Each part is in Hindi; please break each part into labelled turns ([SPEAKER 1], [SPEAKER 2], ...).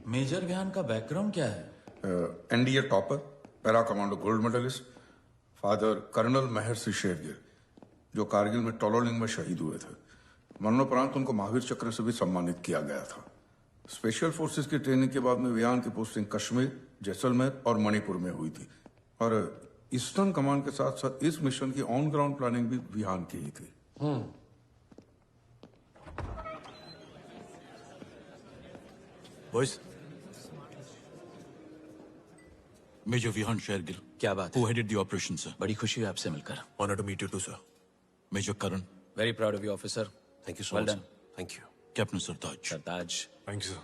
[SPEAKER 1] मेजर विहान का बैकग्राउंड क्या है?
[SPEAKER 2] NDA topper, para commando gold medalist, father colonel Maharshi Shergill, जो कारगिल में टोलोलिंग में शहीद हुए थे। मरणोपरांत उनको महावीर चक्र से भी सम्मानित किया गया था। स्पेशल फोर्सेस की ट्रेनिंग के बाद में विहान की पोस्टिंग कश्मीर, जैसलमेर और मणिपुर में हुई थी और ईस्टर्न कमांड के साथ साथ इस मिशन की ऑन ग्राउंड प्लानिंग भी विहान की ही थी।
[SPEAKER 3] Boys, major Vihaan Shergill.
[SPEAKER 1] क्या बात
[SPEAKER 3] Who
[SPEAKER 1] है?
[SPEAKER 3] headed the operation, sir?
[SPEAKER 1] बड़ी खुशी हुई आपसे मिलकर।
[SPEAKER 4] Honor to meet you too, sir.
[SPEAKER 3] Major Karan,
[SPEAKER 1] very proud of you officer.
[SPEAKER 4] Thank you so
[SPEAKER 1] Well
[SPEAKER 4] much.
[SPEAKER 1] done.
[SPEAKER 4] Sir. Thank you.
[SPEAKER 3] Captain Sartaj.
[SPEAKER 1] Sartaj.
[SPEAKER 4] Thank you, sir.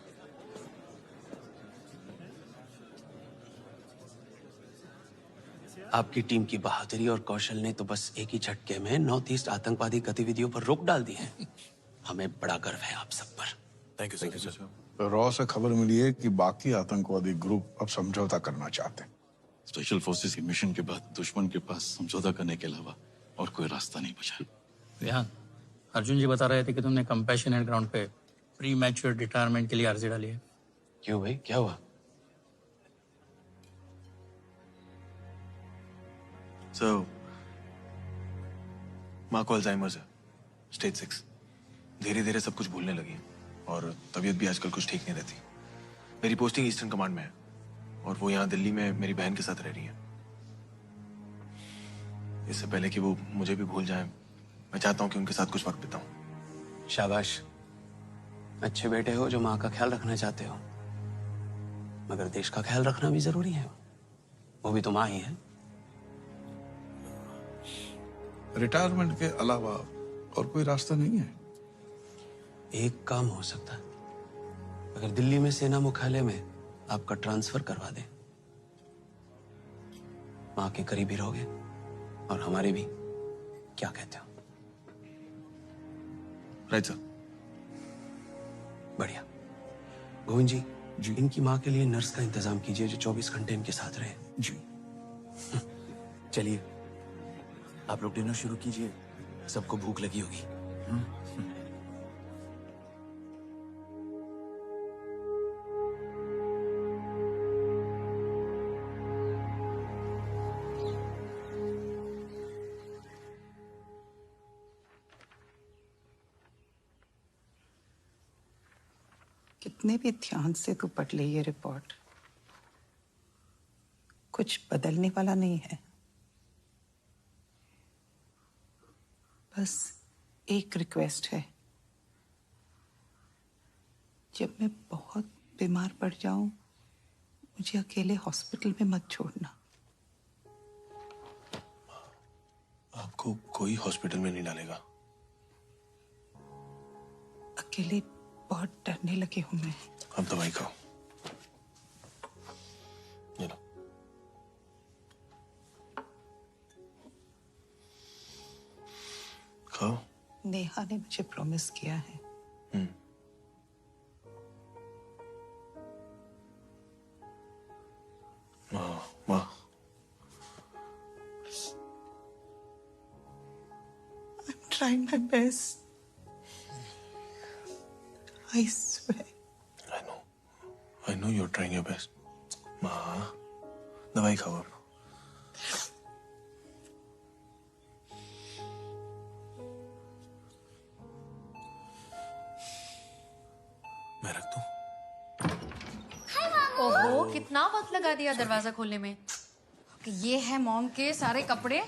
[SPEAKER 5] आपकी टीम की बहादुरी और कौशल ने तो बस एक ही झटके में नॉर्थ ईस्ट आतंकवादी गतिविधियों पर रोक डाल दी है। हमें बड़ा गर्व है आप सब पर।
[SPEAKER 4] Thank you, sir. Thank you, sir.
[SPEAKER 6] Raw से खबर मिली है कि बाकी आतंकवादी ग्रुप अब समझौता करना चाहते हैं।
[SPEAKER 3] स्पेशल फोर्सेस के मिशन के बाद दुश्मन के पास समझौता करने के अलावा और कोई रास्ता नहीं बचा।
[SPEAKER 7] विहान, अर्जुन जी बता रहे थे कि तुमने कंपैशनेट ग्राउंड पे प्री मैच्योर रिटायरमेंट के लिए अर्जी डाली है।
[SPEAKER 5] क्यों भाई, क्या हुआ?
[SPEAKER 4] So, माँ को अल्जाइमर्स है, स्टेज 6। धीरे धीरे सब कुछ भूलने लगी और तबीयत भी आजकल कुछ ठीक नहीं रहती। मेरी पोस्टिंग ईस्टर्न कमांड में है और वो यहाँ दिल्ली में मेरी बहन के साथ रह रही है। इससे पहले कि वो मुझे भी भूल जाए, मैं चाहता हूँ कि उनके साथ कुछ वक्त बिताऊं।
[SPEAKER 5] शाबाश, अच्छे बेटे हो जो माँ का ख्याल रखना चाहते हो, मगर देश का ख्याल रखना भी जरूरी है। वो भी तो माँ ही है।
[SPEAKER 6] रिटायरमेंट के अलावा और कोई रास्ता नहीं है?
[SPEAKER 5] एक काम हो सकता है, अगर दिल्ली में सेना मुख्यालय में आपका ट्रांसफर करवा दें, माँ के करीब ही रहोगे और हमारे भी। क्या कहते हो?
[SPEAKER 4] Right sir.
[SPEAKER 5] बढ़िया। गोविंद जी, इनकी माँ के लिए नर्स का इंतजाम कीजिए जो 24 घंटे इनके साथ रहे।
[SPEAKER 6] जी।
[SPEAKER 1] चलिए, आप लोग डिनर शुरू कीजिए, सबको भूख लगी होगी।
[SPEAKER 8] कितने भी ध्यान से तू पढ़ ले ये रिपोर्ट, कुछ बदलने वाला नहीं है। बस एक रिक्वेस्ट है, जब मैं बहुत बीमार पड़ जाऊं, मुझे अकेले हॉस्पिटल में मत छोड़ना।
[SPEAKER 4] आपको कोई हॉस्पिटल में नहीं डालेगा।
[SPEAKER 8] अकेले बहुत डरने लगे हूं मैं।
[SPEAKER 4] अब दवाई खाओ। ये लो। खाओ।
[SPEAKER 8] नेहा ने मुझे प्रॉमिस किया है।
[SPEAKER 4] वाह।
[SPEAKER 8] I'm trying my best. I swear.
[SPEAKER 4] I know you're trying your best. माँ, दवाई खाओ आप। मैं रख दूं?
[SPEAKER 9] ओहो, कितना वक्त लगा दिया दरवाजा खोलने में। ये है मॉम के सारे कपड़े,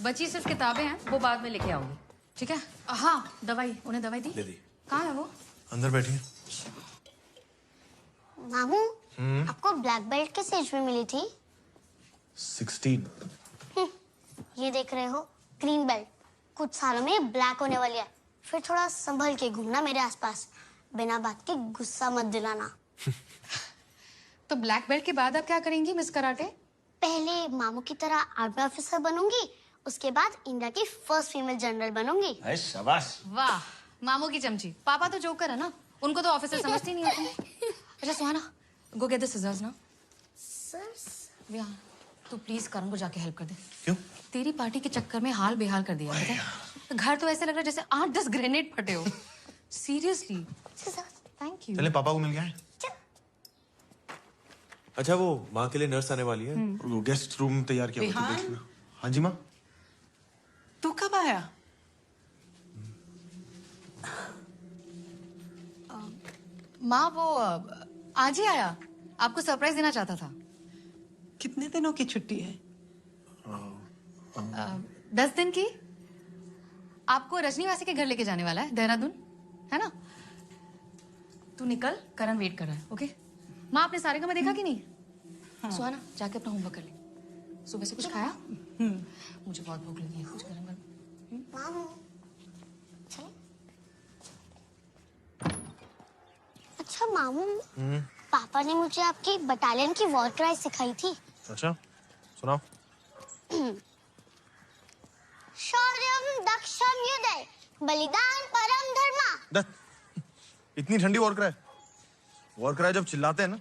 [SPEAKER 9] बची सिर्फ किताबें हैं, वो बाद में लेके आओगी, ठीक है? हाँ, दवाई, उन्हें दवाई दी?
[SPEAKER 4] दे दी।
[SPEAKER 9] कहाँ है वो?
[SPEAKER 4] अंदर बैठिए।
[SPEAKER 10] मामू, आपको ब्लैक बेल्ट किस एज में मिली थी?
[SPEAKER 4] 16।
[SPEAKER 10] ये देख रहे हो, ग्रीन बेल्ट। कुछ सालों में ब्लैक होने वाली है। फिर थोड़ा संभल के घूमना मेरे आसपास, बिना बात के गुस्सा मत दिलाना।
[SPEAKER 9] तो ब्लैक बेल्ट के बाद आप क्या करेंगी मिस कराटे?
[SPEAKER 10] पहले मामू की तरह आर्मी ऑफिसर बनूंगी, उसके बाद इंडिया की फर्स्ट फीमेल जनरल बनूंगी।
[SPEAKER 4] शाबाश।
[SPEAKER 9] वाह, मामू की चमची। पापा तो जोकर है ना, उनको तो ऑफिसर समझती नहीं होती। अच्छा सुहाना, गो गेट द सिजर्स ना।
[SPEAKER 10] सर,
[SPEAKER 9] तू प्लीज करण को जाके हेल्प कर दे।
[SPEAKER 4] क्यों?
[SPEAKER 9] तेरी पार्टी के चक्कर में हाल बेहाल कर दिया है। घर तो ऐसे लग रहा है जैसे 8-10 ग्रेनेड फटे हो। सीरियसली।
[SPEAKER 10] Thank you.
[SPEAKER 4] चले पापा को मिल गया है। अच्छा वो माँ के लिए नर्स आने वाली है, वो गेस्ट रूम तैयार किया हुआ, तो देख लेना। हाँ जी माँ।
[SPEAKER 8] तू कब आया?
[SPEAKER 9] माँ वो आज ही आया, आपको सरप्राइज देना चाहता था।
[SPEAKER 8] कितने दिनों की छुट्टी है?
[SPEAKER 9] 10 दिन की। आपको रजनी वासी के घर लेके जाने वाला है, देहरादून, है ना? तू निकल, करण वेट कर रहा है, ओके? माँ आपने सारे में देखा कि नहीं? हाँ। सुहाना जाके अपना होमवर्क कर ले। सुबह से कुछ खाया? मुझे बहुत भूख लगी है, कुछ गरम गरम।
[SPEAKER 10] मामू चलो। अच्छा मामू, पापा ने मुझे आपकी बटालियन की वॉर क्राई सिखाई थी।
[SPEAKER 4] अच्छा सुनाओ।
[SPEAKER 10] शौर्यम दक्षम युधे बलिदान परम धर्मा।
[SPEAKER 4] इतनी ठंडी वॉर क्राई? वॉर क्राई जब चिल्लाते हैं ना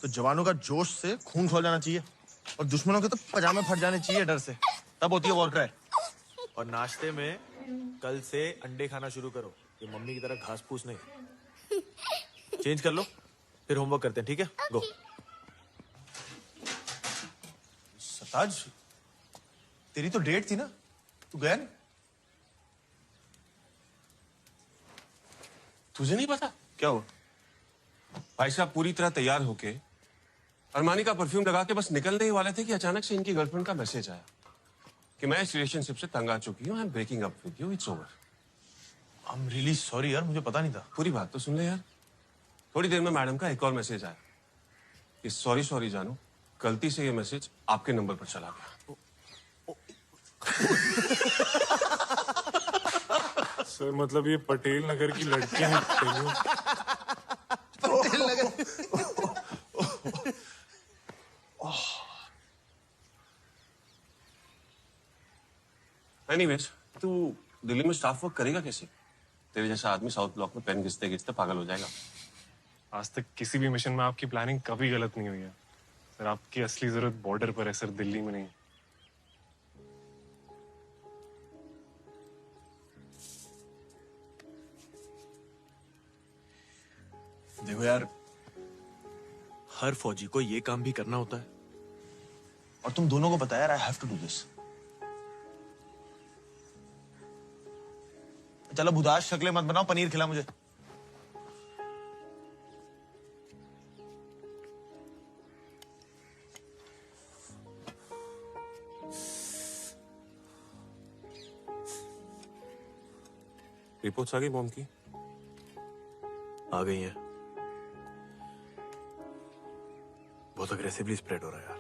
[SPEAKER 4] तो जवानों का जोश से खून खौल जाना चाहिए और दुश्मनों के तो पजामे फट जाने चाहिए डर से, तब होती है वॉर क्राई। और नाश्ते में कल से अंडे खाना शुरू करो, ये मम्मी की तरह घास फूस नहीं। चेंज कर लो, फिर होमवर्क करते हैं, ठीक है? गो। सताज, तेरी तो डेट थी ना, तू गया नहीं?
[SPEAKER 11] तुझे नहीं पता?
[SPEAKER 4] क्या हुआ?
[SPEAKER 11] भाई साहब पूरी तरह तैयार होके अरमानी का परफ्यूम लगा के बस निकलने ही वाले थे कि अचानक से इनकी गर्लफ्रेंड का मैसेज आया कि मैं इस रिलेशनशिप से तंग आ चुकी हूँ, I am breaking up with you, it's over.
[SPEAKER 4] I am really sorry यार, मुझे पता नहीं था।
[SPEAKER 11] पूरी बात तो सुन ले यार। थोड़ी देर में मैडम का एक और मैसेज आया कि सॉरी सॉरी जानू, गलती से ये मैसेज आपके नंबर पर चला गया।
[SPEAKER 12] सर मतलब ये पटेल नगर की लड़कियां हैं।
[SPEAKER 4] पटेल नगर।
[SPEAKER 11] एनीवेज, तू दिल्ली में स्टाफ वर्क करेगा कैसे? तेरे जैसा आदमी साउथ ब्लॉक में पेन घिसते घिसते पागल हो जाएगा।
[SPEAKER 12] आज तक किसी भी मिशन में आपकी प्लानिंग कभी गलत नहीं हुई है सर। आपकी असली जरूरत बॉर्डर पर है सर, दिल्ली में नहीं।
[SPEAKER 4] देखो यार, हर फौजी को ये काम भी करना होता है और तुम दोनों को पता है यार, I have to do this. चलो भुदाश शक्लें मत बनाओ, पनीर खिला मुझे।
[SPEAKER 11] रिपोर्ट्स आ गई मॉम की?
[SPEAKER 4] आ गई हैं। बहुत अग्रेसिवली स्प्रेड हो रहा है यार।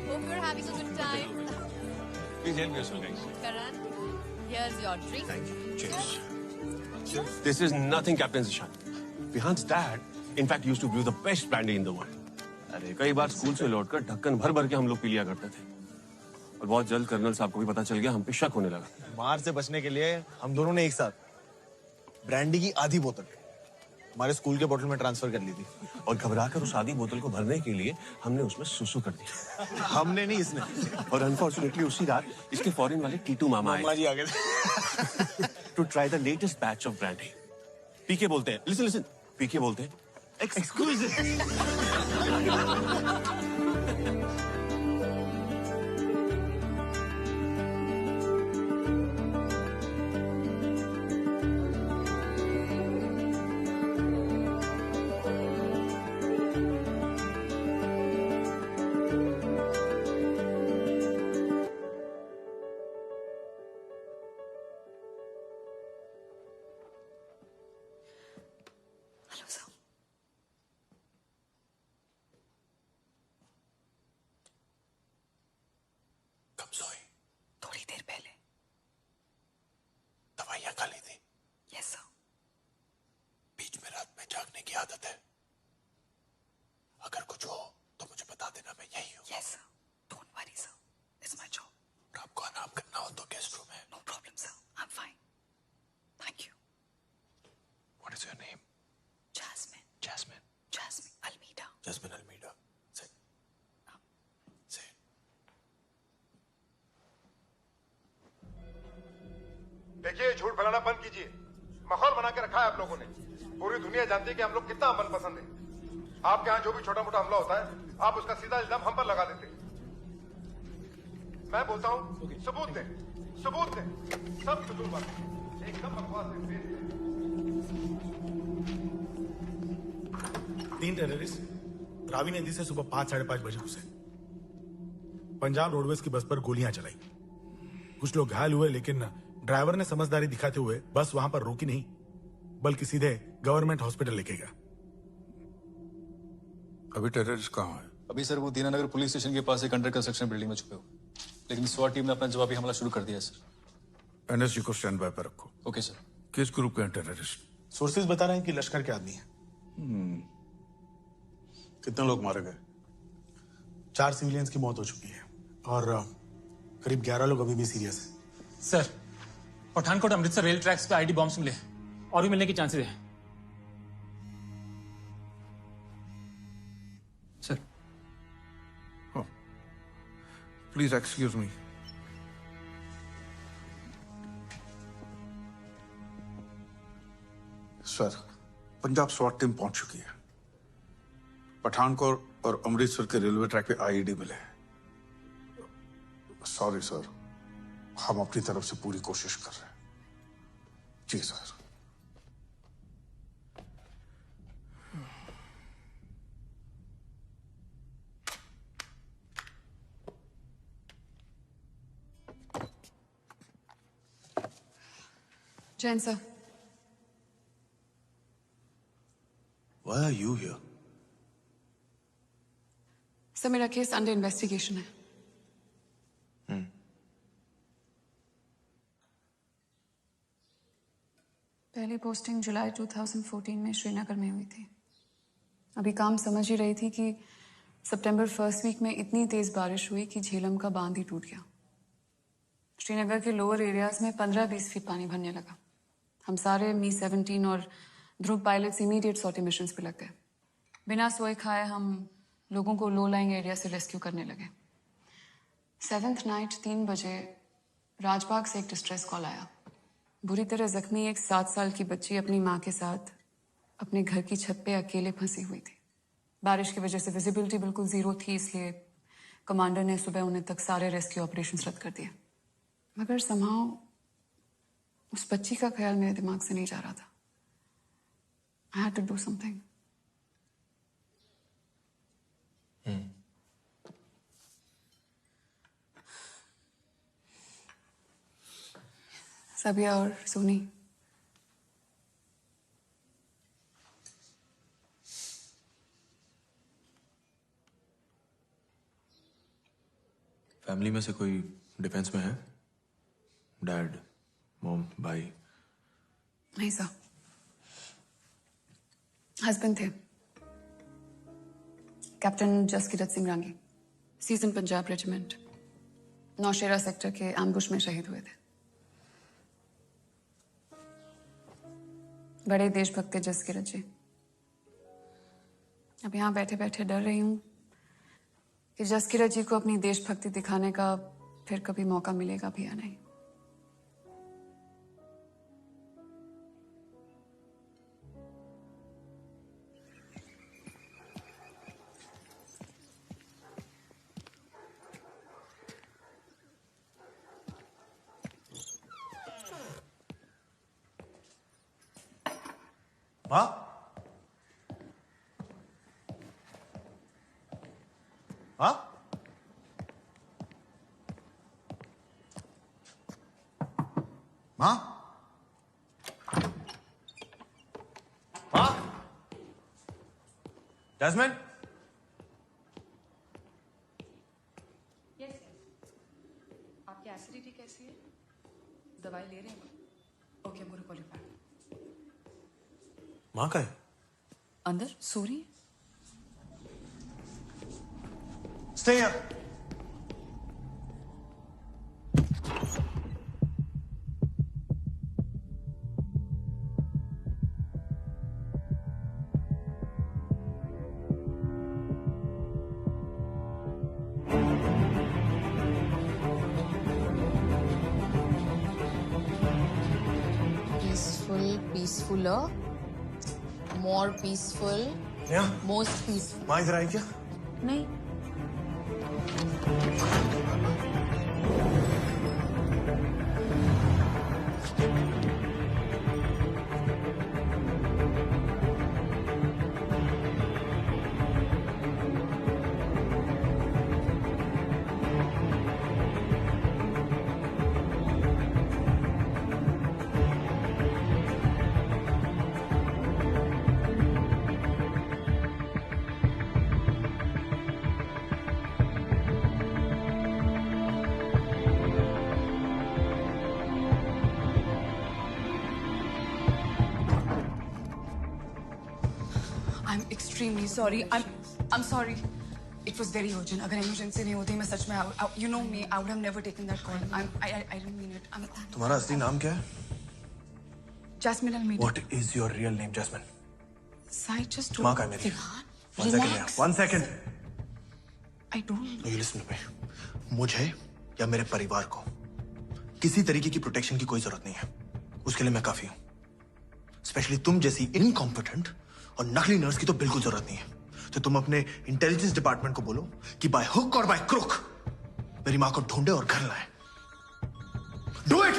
[SPEAKER 9] Hope you're having a good time.
[SPEAKER 11] Please help yourself, guys.
[SPEAKER 9] Karan, here's your drink.
[SPEAKER 4] Thank you. Cheers.
[SPEAKER 11] This is nothing, Captain Zishan. Vihan's dad, in fact, used to brew the best brandy in the world. अरे कई बार स्कूल से लौटकर ढक्कन भर भर के हम लोग पी लिया करते थे और बहुत जल्द कर्नल साहब को भी पता चल गया, हम पे शक होने लगा।
[SPEAKER 4] मार से बचने के लिए हम दोनों ने एक साथ ब्रांडी की आधी बोतल हमारे स्कूल के बोतल में ट्रांसफर कर ली थी
[SPEAKER 11] और घबराकर उस आधी बोतल को भरने के लिए हमने उसमें सुसु कर दिया।
[SPEAKER 4] हमने नहीं, इसने।
[SPEAKER 11] और अनफॉर्चुनेटली उसी रात इसके फॉरेन वाले टीटू मामा
[SPEAKER 4] जी आ गए थे
[SPEAKER 11] to try the latest batch of brandy. PK बोलते हैं, लिसन लिसन, पीके बोलते हैं एक्सक्लूसिव।
[SPEAKER 8] Hello sir.
[SPEAKER 11] कब सोई?
[SPEAKER 8] थोड़ी देर पहले।
[SPEAKER 11] दवाइयां खा ली थी?
[SPEAKER 8] Yes sir.
[SPEAKER 11] बीच में रात में जागने की आदत है? अगर कुछ हो तो मुझे बता देना, मैं यही हूँ।
[SPEAKER 8] Yes sir, don't worry sir, it's my job.
[SPEAKER 11] आपको आराम करना हो तो गेस्ट रूम है।
[SPEAKER 8] No problem sir, I am fine, thank you.
[SPEAKER 11] What is your name?
[SPEAKER 8] Jasmine.
[SPEAKER 11] Jasmine.
[SPEAKER 8] Jasmine Almeida.
[SPEAKER 11] Jasmine Almeida. Say. Say.
[SPEAKER 13] देखिए, झूठ फैलाना बंद कीजिए। माहौल बना के रखा है आप लोगों ने। पूरी दुनिया जानती है कि हम लोग कितना अमन पसंद है। आपके यहाँ जो भी छोटा मोटा हमला होता है, आप उसका सीधा इल्जाम हम पर लगा देते हैं। मैं बोलता हूँ, सबूत दें, सबूत दें। सब फिजूल बात है, एकदम बकवास है।
[SPEAKER 14] 3 टेररिस्ट रावी नदी से सुबह 5-5:30 बजे घुसे। पंजाब रोडवेज की बस पर गोलियां चलाई। कुछ लोग घायल हुए, लेकिन ड्राइवर ने समझदारी दिखाते हुए बस वहां पर रोकी नहीं, बल्कि सीधे गवर्नमेंट हॉस्पिटल लेके गया।
[SPEAKER 2] अभी टेररिस्ट कहाँ है?
[SPEAKER 15] अभी सर वो दीनानगर पुलिस स्टेशन के पास एक अंडर कंस्ट्रक्शन बिल्डिंग में छुपे हुए, लेकिन स्वाट टीम ने अपना जवाबी हमला शुरू कर दिया सर।
[SPEAKER 2] एनएसजी को स्टैंड बाय पर रखो।
[SPEAKER 15] Okay sir.
[SPEAKER 2] किस ग्रुप के हैं टेररिस्ट?
[SPEAKER 14] सोर्सेज बता रहे हैं कि लश्कर के आदमी हैं।
[SPEAKER 6] कितने लोग मारे गए?
[SPEAKER 14] 4 सिविलियंस की मौत हो चुकी है और करीब 11 लोग अभी भी सीरियस हैं।
[SPEAKER 16] Sir, Pathankot Amritsar rail tracks पे आईडी बॉम्ब्स मिले, और भी मिलने की चांसेस है।
[SPEAKER 2] Sir, please excuse me. Sir, Punjab स्वाट टीम पहुंच चुकी है। पठानकोट और अमृतसर के रेलवे ट्रैक पे आईईडी मिले। सॉरी सर, हम अपनी तरफ से पूरी कोशिश कर रहे हैं। जी sir.
[SPEAKER 17] Jain sir,
[SPEAKER 4] Why are you here?
[SPEAKER 17] Sir मेरा केस अंडर इन्वेस्टिगेशन है। पहली पोस्टिंग जुलाई 2014 में श्रीनगर में हुई थी। अभी काम समझ ही रही थी कि सितंबर 1st वीक में इतनी तेज बारिश हुई कि झेलम का बांध ही टूट गया। श्रीनगर के लोअर एरियाज में 15-20 फीट पानी भरने लगा। हम सारे मी-17 और ध्रुव पायलट्स इमीडिएट सॉर्टी मिशंस पे लग गए। बिना सोए खाए हम लोगों को लो लाइंग एरिया से रेस्क्यू करने लगे। 7th नाइट 3 बजे राजबाग से एक डिस्ट्रेस कॉल आया। बुरी तरह जख्मी एक 7 साल की बच्ची अपनी माँ के साथ अपने घर की छत पे अकेले फंसी हुई थी। बारिश की वजह से विजिबिलिटी बिल्कुल जीरो थी, इसलिए कमांडर ने सुबह उन्हें तक सारे रेस्क्यू ऑपरेशंस रद्द कर दिए। मगर समहाउ उस बच्ची का ख्याल मेरे दिमाग से नहीं जा रहा था। I had to do something. सबिया और सोनी
[SPEAKER 4] फैमिली में से कोई डिफेंस में है? डैड, मॉम, भाई?
[SPEAKER 17] नहीं सर, हस्बैंड थे कैप्टन जसकिरत सिंह रांगी, सीजन पंजाब रेजिमेंट, नौशेरा सेक्टर के एम्बुश में शहीद हुए थे। बड़े देशभक्त थे जसकिरत जी। अब यहाँ बैठे बैठे डर रही हूँ कि जसकिरत जी को अपनी देशभक्ति दिखाने का फिर कभी मौका मिलेगा भी या नहीं।
[SPEAKER 14] माँ, हाँ, माँ,
[SPEAKER 4] हाँ, जैस्मिन?
[SPEAKER 17] आपकी एसिडिटी कैसी है? दवाई ले रहे हैं? ओके, पूरा क्वालिफाइड।
[SPEAKER 4] माँ का है?
[SPEAKER 17] अंदर सो रही है।
[SPEAKER 4] Stay here.
[SPEAKER 17] peacefuler, more peaceful,
[SPEAKER 4] Yeah.
[SPEAKER 17] most peaceful.
[SPEAKER 4] माँ इधर आई क्या?
[SPEAKER 17] नहीं. I'm extremely sorry. I'm sorry. It was very urgent. अगर emergency नहीं होती मैं सच में you know me, I would have never taken that call. I didn't mean it.
[SPEAKER 4] तुम्हारा असली नाम क्या है?
[SPEAKER 17] Jasmine Almeida.
[SPEAKER 4] What is your real name, Jasmine?
[SPEAKER 17] Sai just
[SPEAKER 4] माँ का है मेरी. One second, yeah. One second.
[SPEAKER 17] I don't.
[SPEAKER 4] You listen to me. मुझे या मेरे परिवार को किसी तरीके की प्रोटेक्शन की कोई जरूरत नहीं है. उसके लिए मैं काफी हूँ. स्पेशली तुम जैसी इनकॉम्पिटेंट और नकली नर्स की तो बिल्कुल जरूरत नहीं है. तो तुम अपने इंटेलिजेंस डिपार्टमेंट को बोलो कि बाय हुक और बाय क्रुक मेरी मां को ढूंढे और घर लाए. Do it.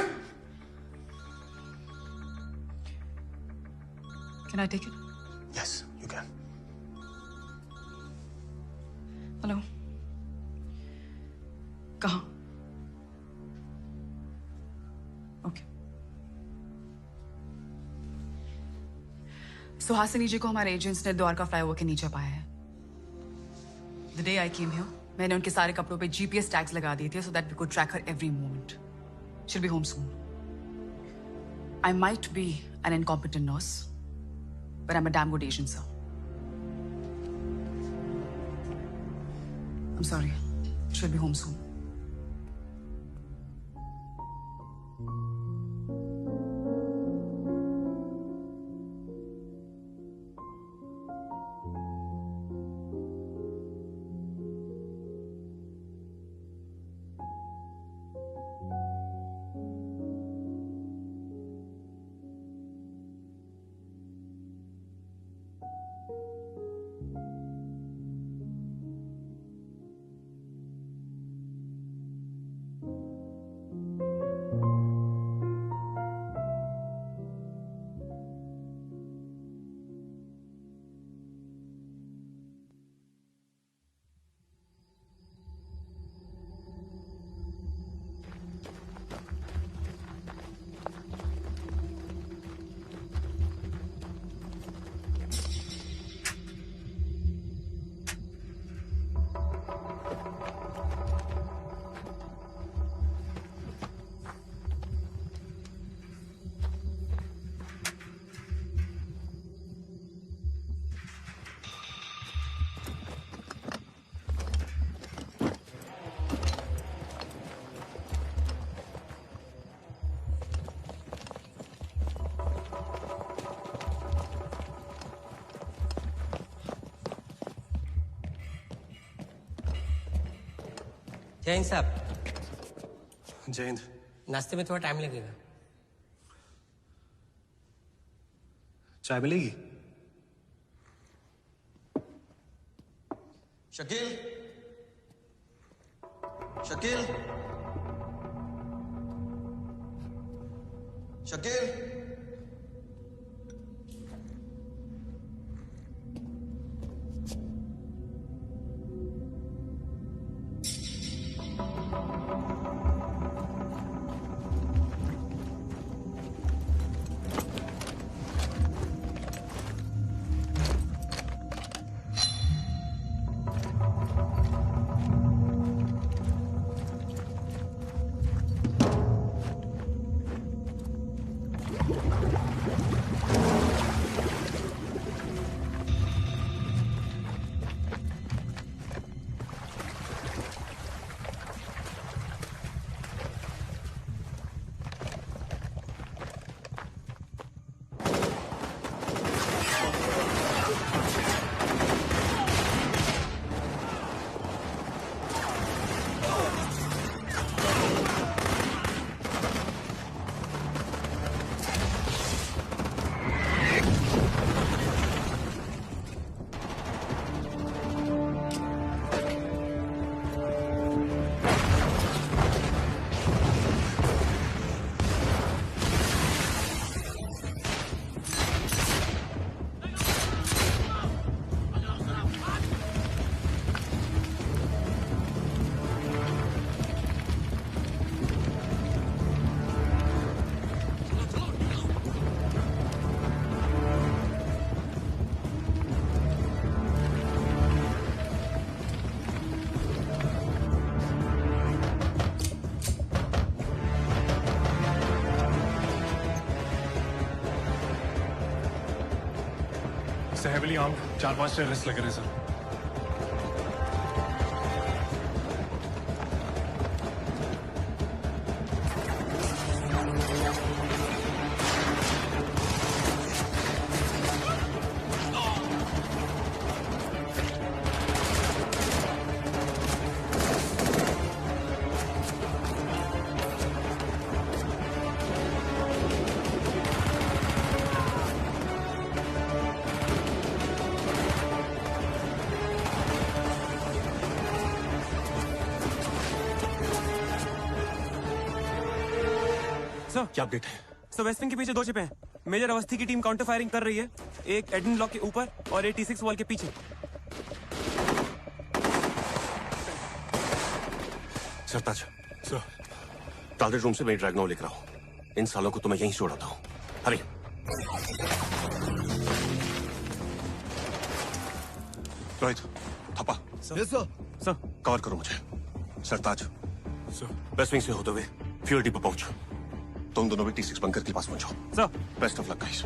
[SPEAKER 17] Can I take it?
[SPEAKER 4] Yes, you can.
[SPEAKER 17] Hello. कहाँ? Okay. सुहासिनी जी को हमारे एजेंट्स ने द्वारका फ्लाईओवर के नीचे पाया है. The day I came here, मैंने उनके सारे कपड़ों पे GPS टैग्स लगा दिए थे so that we could track her every moment. She'll be home soon. I might be an incompetent nurse, but I'm a damn good agent, sir. I'm sorry. She'll be home soon.
[SPEAKER 18] जय हिंद साहब.
[SPEAKER 4] जय हिंद.
[SPEAKER 18] नाश्ते में थोड़ा टाइम लगेगा.
[SPEAKER 4] चाय मिलेगी?
[SPEAKER 1] शकील, शकील, शकील.
[SPEAKER 12] से हेविली आर्म्ड 4-5 टेररिस्ट लगे रहे सर।
[SPEAKER 11] सर क्या अपडेट है?
[SPEAKER 19] सर वेस्ट विंग के पीछे 2 छिपे हैं। मेजर अवस्थी की टीम काउंटर फायरिंग कर रही है, एक एडमिन ब्लॉक के ऊपर और 86 वॉल के पीछे।
[SPEAKER 11] सरताज सर, टारगेट रूम से मैं ड्रैगनॉ लेकर आओ। इन सालों को तो मैं यहीं से उड़ाता हूँ। हरी। रोहित, थप्पा।
[SPEAKER 19] सर
[SPEAKER 11] कवर करो मुझे। सरताज वेस्ट विंग से होते हुए फ्यूल डिपो पहुंचो। तुम दोनों भी T6 बंकर के पास पहुंचो।
[SPEAKER 19] Sir
[SPEAKER 11] best of luck guys.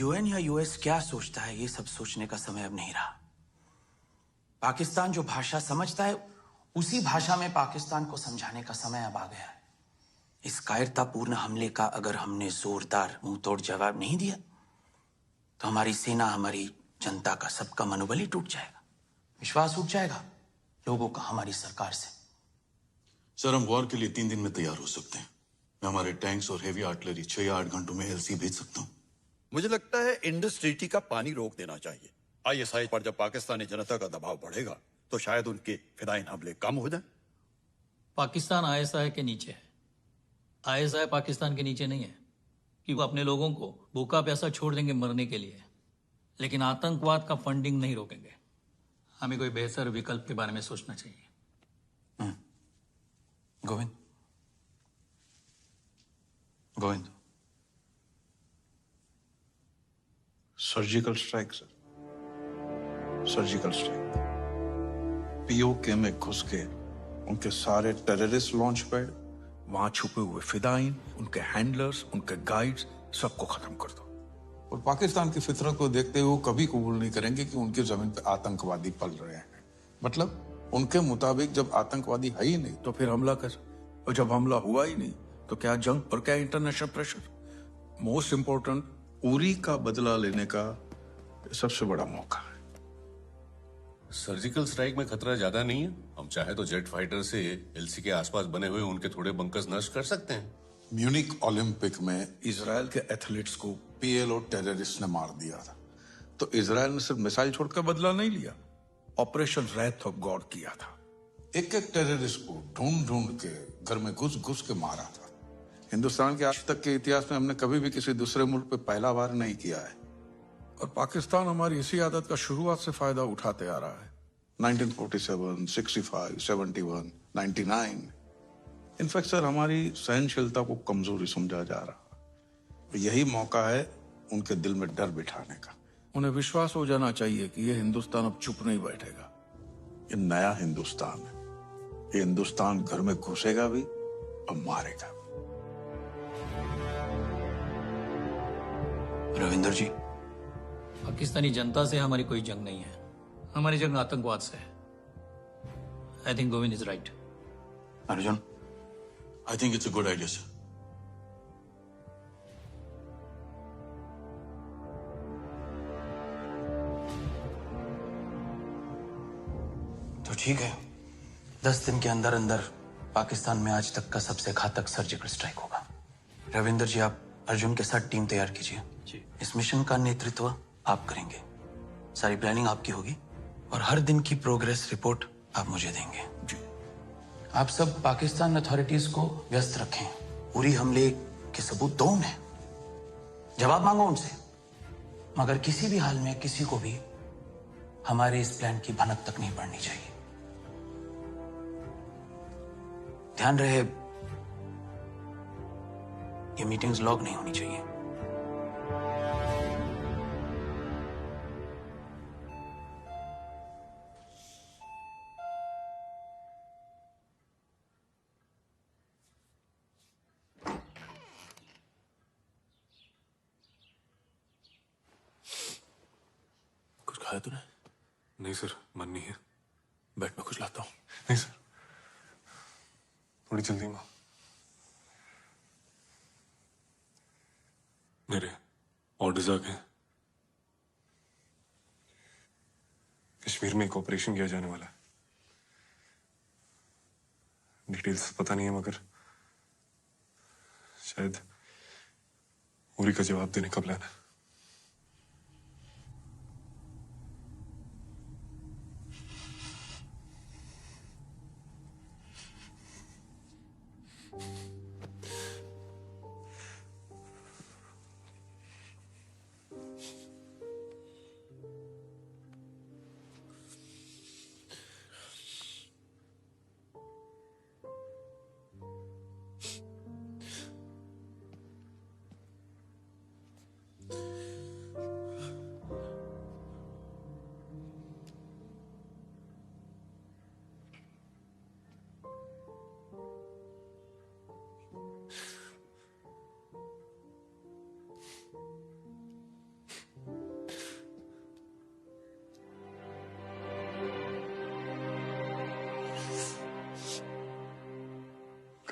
[SPEAKER 1] UN या यूएस क्या सोचता है, ये सब सोचने का समय अब नहीं रहा। पाकिस्तान जो भाषा समझता है, उसी भाषा में पाकिस्तान को समझाने का समय अब आ गया है। इस कायरतापूर्ण हमले का अगर हमने जोरदार मुंहतोड़ जवाब नहीं दिया तो हमारी सेना, हमारी जनता का, सबका मनोबल ही टूट जाएगा, विश्वास उठ जाएगा लोगों का हमारी सरकार से।
[SPEAKER 3] सर, हम वॉर के लिए 3 दिन में तैयार हो सकते हैं। मैं हमारे टैंक्स और हेवी आर्टिलरी 6 या 8 घंटों में एलसी भेज सकता हूँ।
[SPEAKER 20] मुझे लगता है इंडस ट्रीटी का पानी रोक देना चाहिए। आईएसआई पर जब पाकिस्तानी जनता का दबाव बढ़ेगा तो शायद उनके फिदायीन हमले कम हो जाएं।
[SPEAKER 7] पाकिस्तान आईएसआई के नीचे है, आईएसआई पाकिस्तान के नीचे नहीं है, कि वो अपने लोगों को भूखा प्यासा छोड़ देंगे मरने के लिए, लेकिन आतंकवाद का फंडिंग नहीं रोकेंगे। हमें कोई बेहतर विकल्प के बारे में सोचना चाहिए।
[SPEAKER 1] Govind, Govind,
[SPEAKER 6] surgical strike sir, surgical strike. PoK में घुस के उनके सारे टेररिस्ट लॉन्च पैड,
[SPEAKER 2] वहां छुपे हुए फिदायीन, उनके हैंडलर्स, उनके गाइड्स, सबको खत्म कर दो।
[SPEAKER 6] और पाकिस्तान की फितरत को देखते हुए वो कभी कबूल नहीं करेंगे कि उनकी जमीन पे आतंकवादी पल रहे हैं। मतलब उनके मुताबिक जब आतंकवादी है ही नहीं
[SPEAKER 2] तो फिर हमला कैसे? और जब हमला हुआ ही नहीं तो क्या जंग और क्या international pressure? Most important,
[SPEAKER 6] Uri का बदला लेने का सबसे बड़ा मौका है।
[SPEAKER 11] सर्जिकल स्ट्राइक में खतरा ज्यादा नहीं है। हम चाहे तो जेट फाइटर से एलसी के आसपास बने हुए उनके थोड़े बंकर्स नष्ट कर सकते हैं।
[SPEAKER 6] म्यूनिक ओलंपिक में इजराइल के एथलीट्स को पीएलओ टेररिस्ट ने मार दिया था, तो इजराइल ने सिर्फ मिसाइल छोड़कर बदला नहीं लिया,
[SPEAKER 2] ऑपरेशन रैथ ऑफ गॉड किया था।
[SPEAKER 6] एक एक टेररिस्ट को ढूंढ ढूंढ के घर में घुस घुस के मारा था। हिंदुस्तान के आज तक के इतिहास में हमने कभी भी किसी दूसरे मुल्क पे पहला वार नहीं किया है।
[SPEAKER 2] और पाकिस्तान हमारी इसी आदत का शुरुआत से फायदा उठाते आ रहा है।
[SPEAKER 6] 1947, 65, 71, 99। इनफैक्ट सर, हमारी सहनशीलता को कमजोरी समझा जा रहा है। यही मौका है उनके दिल में डर बिठाने का।
[SPEAKER 2] उन्हें विश्वास हो जाना चाहिए कि यह हिंदुस्तान अब चुप नहीं बैठेगा।
[SPEAKER 6] ये नया हिंदुस्तान है। ये हिंदुस्तान घर में घुसेगा भी और मारेगा भी।
[SPEAKER 1] रविंदर जी,
[SPEAKER 7] पाकिस्तानी जनता से हमारी कोई जंग नहीं है, हमारी जंग आतंकवाद से है। I think Govind is right.
[SPEAKER 1] Arjun,
[SPEAKER 3] I think it's a good idea sir.
[SPEAKER 1] तो ठीक है, 10 दिन के अंदर अंदर पाकिस्तान में आज तक का सबसे घातक सर्जिकल स्ट्राइक होगा। रविंदर जी, आप अर्जुन के साथ टीम तैयार कीजिए। इस मिशन का नेतृत्व आप करेंगे, सारी प्लानिंग आपकी होगी और हर दिन की प्रोग्रेस रिपोर्ट आप मुझे देंगे। जी। आप सब पाकिस्तान अथॉरिटीज को व्यस्त रखें। उरी हमले के सबूत दो उन्हें, जवाब मांगो उनसे, मगर किसी भी हाल में किसी को भी हमारे इस प्लान की भनक तक नहीं पड़नी चाहिए। ध्यान रहे, ये मीटिंग्स लॉग नहीं होनी चाहिए।
[SPEAKER 4] कुछ खाया तूने?
[SPEAKER 12] नहीं सर, मन नहीं है।
[SPEAKER 4] बैठ, मैं कुछ लाता हूँ।
[SPEAKER 12] नहीं सर, थोड़ी जल्दी में। मेरे ऑर्डर्स आ गए। कश्मीर में एक ऑपरेशन किया जाने वाला है। डिटेल्स पता नहीं है, मगर शायद उरी का जवाब देने का प्लान है।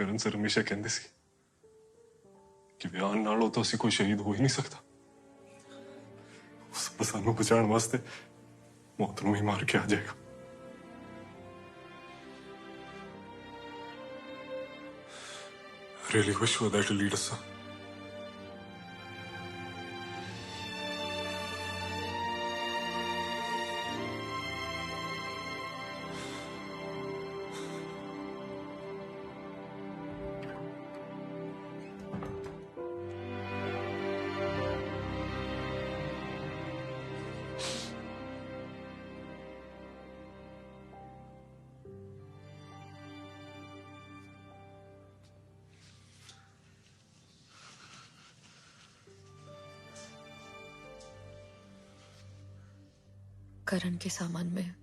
[SPEAKER 12] करण सर हमेशा कहते सी कि विहान नाल तो असी कोई शहीद हो ही नहीं सकता। उस सानू बचाने वास्ते मौत नूं ही मार के आ जाएगा। Really wish you were there to lead us, sir.
[SPEAKER 21] करण के सामान में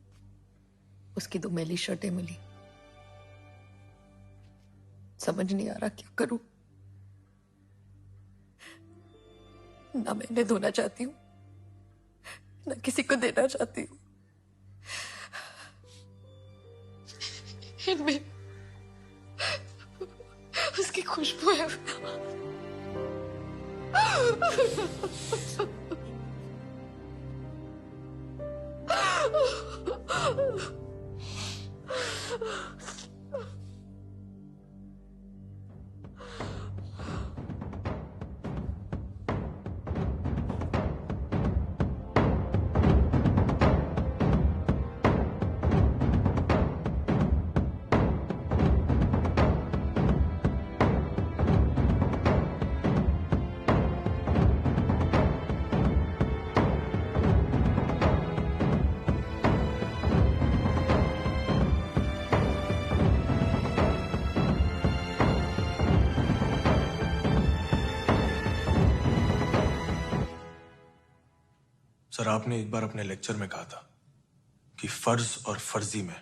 [SPEAKER 21] उसकी 2 मैली शर्टें मिली। समझ नहीं आ रहा क्या करूं। ना मैं इन्हें धोना चाहती हूँ, ना किसी को देना चाहती हूँ। इनमें उसकी खुशबू है।
[SPEAKER 4] सर, आपने एक बार अपने लेक्चर में कहा था कि फर्ज और फर्जी में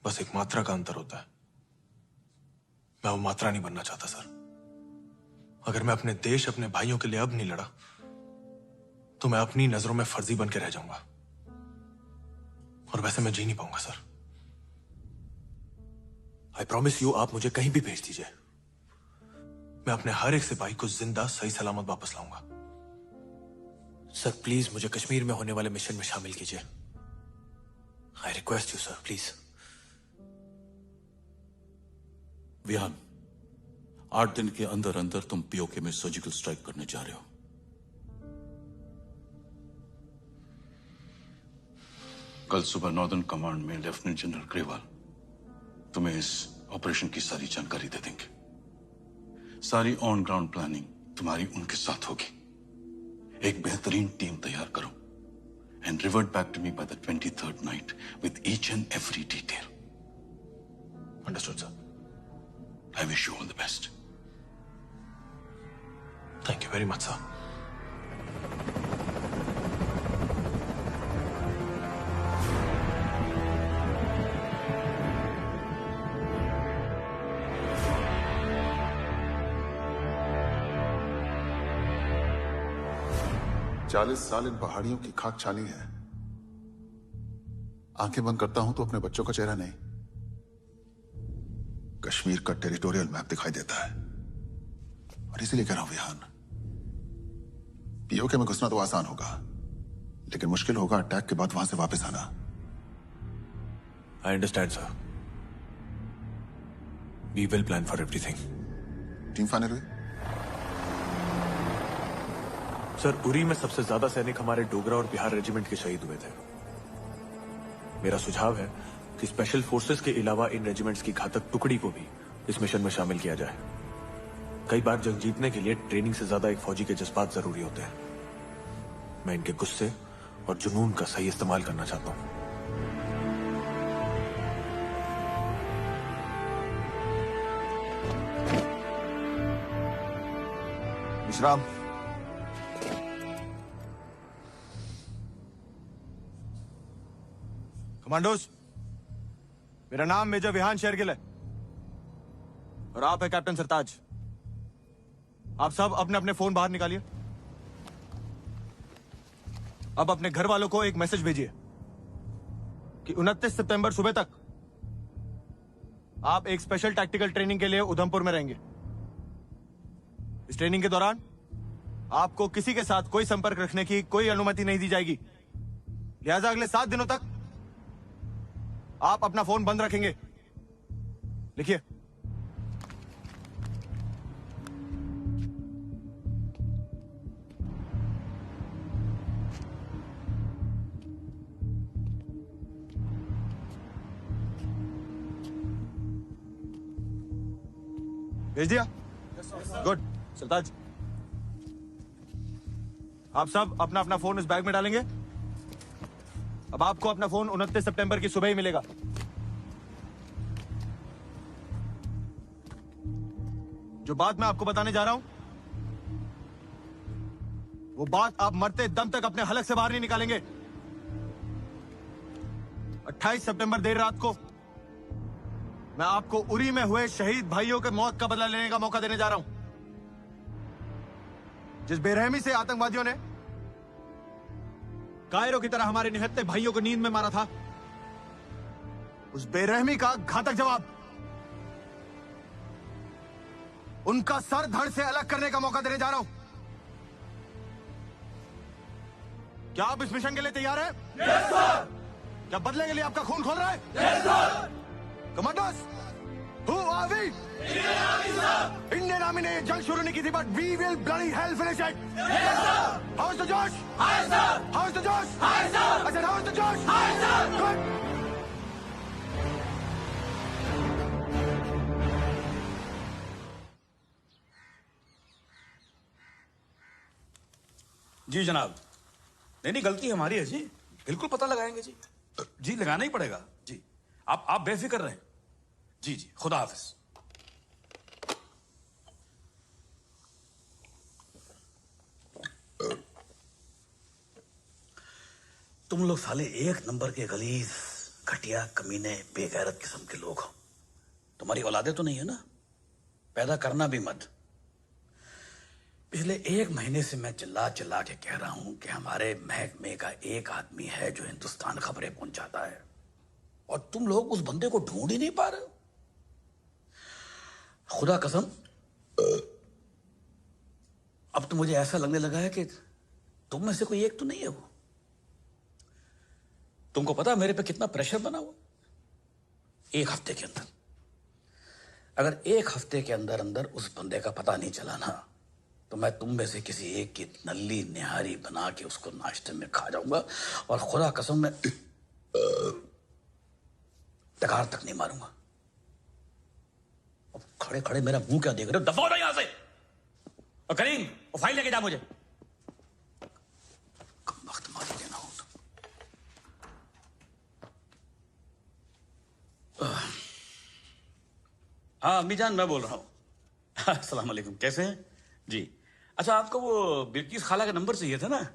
[SPEAKER 4] बस एक मात्रा का अंतर होता है। मैं वो मात्रा नहीं बनना चाहता सर। अगर मैं अपने देश, अपने भाइयों के लिए अब नहीं लड़ा तो मैं अपनी नजरों में फर्जी बन के रह जाऊंगा, और वैसे मैं जी नहीं पाऊंगा सर। आई प्रॉमिस यू, आप मुझे कहीं भी भेज दीजिए, मैं अपने हर एक सिपाही को जिंदा सही सलामत वापस लाऊंगा। सर प्लीज मुझे कश्मीर में होने वाले मिशन में शामिल कीजिए। I request you sir, please.
[SPEAKER 3] Vihaan, 8 दिन के अंदर अंदर तुम पीओके में सर्जिकल स्ट्राइक करने जा रहे हो। कल सुबह नॉर्दर्न कमांड में लेफ्टिनेंट जनरल ग्रेवाल तुम्हें इस ऑपरेशन की सारी जानकारी दे देंगे। सारी ऑन ग्राउंड प्लानिंग तुम्हारी उनके साथ होगी। एक बेहतरीन टीम तैयार करो and revert back to me by the 23rd night with each and every detail.
[SPEAKER 4] Understood sir.
[SPEAKER 3] I wish you all the best.
[SPEAKER 4] Thank you very much sir.
[SPEAKER 22] चालीस साल इन पहाड़ियों की खाक छानी है। आंखें बंद करता हूं तो अपने बच्चों का चेहरा नहीं, कश्मीर का टेरिटोरियल मैप दिखाई देता है। और इसीलिए कह रहा हूं विहान, पीओके में घुसना तो आसान होगा, लेकिन मुश्किल होगा अटैक के बाद वहां से वापस आना।
[SPEAKER 4] I understand sir. We will plan for everything.
[SPEAKER 22] Team final हुई?
[SPEAKER 4] सर, उरी में सबसे ज्यादा सैनिक हमारे डोगरा और बिहार रेजिमेंट के शहीद हुए थे। मेरा सुझाव है कि स्पेशल फोर्सेस के अलावा इन रेजिमेंट्स की घातक टुकड़ी को भी इस मिशन में शामिल किया जाए। कई बार जंग जीतने के लिए ट्रेनिंग से ज्यादा एक फौजी के जज्बात जरूरी होते हैं। मैं इनके गुस्से और जुनून का सही इस्तेमाल करना चाहता हूं।
[SPEAKER 22] विश्राम।
[SPEAKER 19] कमांडोज, मेरा नाम मेजर विहान शेरगिल है और आप है कैप्टन सरताज। आप सब अपने अपने फोन बाहर निकालिए। अब अपने घर वालों को एक मैसेज भेजिए कि 29 सितंबर सुबह तक आप एक स्पेशल टैक्टिकल ट्रेनिंग के लिए उधमपुर में रहेंगे। इस ट्रेनिंग के दौरान आपको किसी के साथ कोई संपर्क रखने की कोई अनुमति नहीं दी जाएगी। लिहाजा अगले 7 दिनों तक आप अपना फोन बंद रखेंगे। लिखिए। भेज दिया? गुड। सरताज, आप सब अपना अपना फोन इस बैग में डालेंगे। अब आपको अपना फोन 29 सितंबर की सुबह ही मिलेगा। जो बात मैं आपको बताने जा रहा हूं, वो बात आप मरते दम तक अपने हलक से बाहर नहीं निकालेंगे। 28 सितंबर देर रात को मैं आपको उरी में हुए शहीद भाइयों के मौत का बदला लेने का मौका देने जा रहा हूं। जिस बेरहमी से आतंकवादियों ने कायरों की तरह हमारे निहत्थे भाइयों को नींद में मारा था, उस बेरहमी का घातक जवाब उनका सर धड़ से अलग करने का मौका देने जा रहा हूं। क्या आप इस मिशन के लिए तैयार हैं? Yes sir. क्या बदले के लिए आपका खून खोल रहा है? Yes sir. Commanders, who are we? Indian Army, sir. Indian Army ने जंग शुरू नहीं की थी, but we will bloody hell finish it. Yes, sir. How's the Josh? High, sir. How's the Josh? High, sir. I said, how's the Josh? High, sir. Good.
[SPEAKER 5] जी जनाब। नहीं गलती हमारी है जी, बिल्कुल पता लगाएंगे जी। जी लगाना ही पड़ेगा जी। आप बेफिक्र रहें। जी जी, खुदा हाफिज। तुम लोग साले एक नंबर के गलीज, घटिया, कमीने, बेगैरत किस्म के लोग हो। तुम्हारी औलादे तो नहीं है ना? पैदा करना भी मत। पिछले 1 महीने से मैं चिल्ला चिल्ला के कह रहा हूं कि हमारे महकमे का एक आदमी है जो हिंदुस्तान खबरें पहुंचाता है, और तुम लोग उस बंदे को ढूंढ ही नहीं पा रहे हो। खुदा कसम, अब तो मुझे ऐसा लगने लगा है कि तुम में से कोई एक तो नहीं है वो। तुमको पता मेरे पे कितना प्रेशर बना हुआ? 1 हफ्ते के अंदर, अगर 1 हफ्ते के अंदर अंदर उस बंदे का पता नहीं चला ना, तो मैं तुम में से किसी एक की नल्ली निहारी बना के उसको नाश्ते में खा जाऊंगा, और खुदा कसम मैं टकार तक नहीं मारूंगा। अब खड़े खड़े मेरा मुंह क्या देख रहे हो? दफा हो जाओ यहां से। और करीम, वो फाइल लेके जा मुझे। कम वक्त मारी देना हो तो। हाँ अम्मी जान, मैं बोल रहा हूँ। अस्सलाम वालेकुम, कैसे हैं जी? अच्छा, आपको वो बिल्किस खाला का नंबर चाहिए था ना?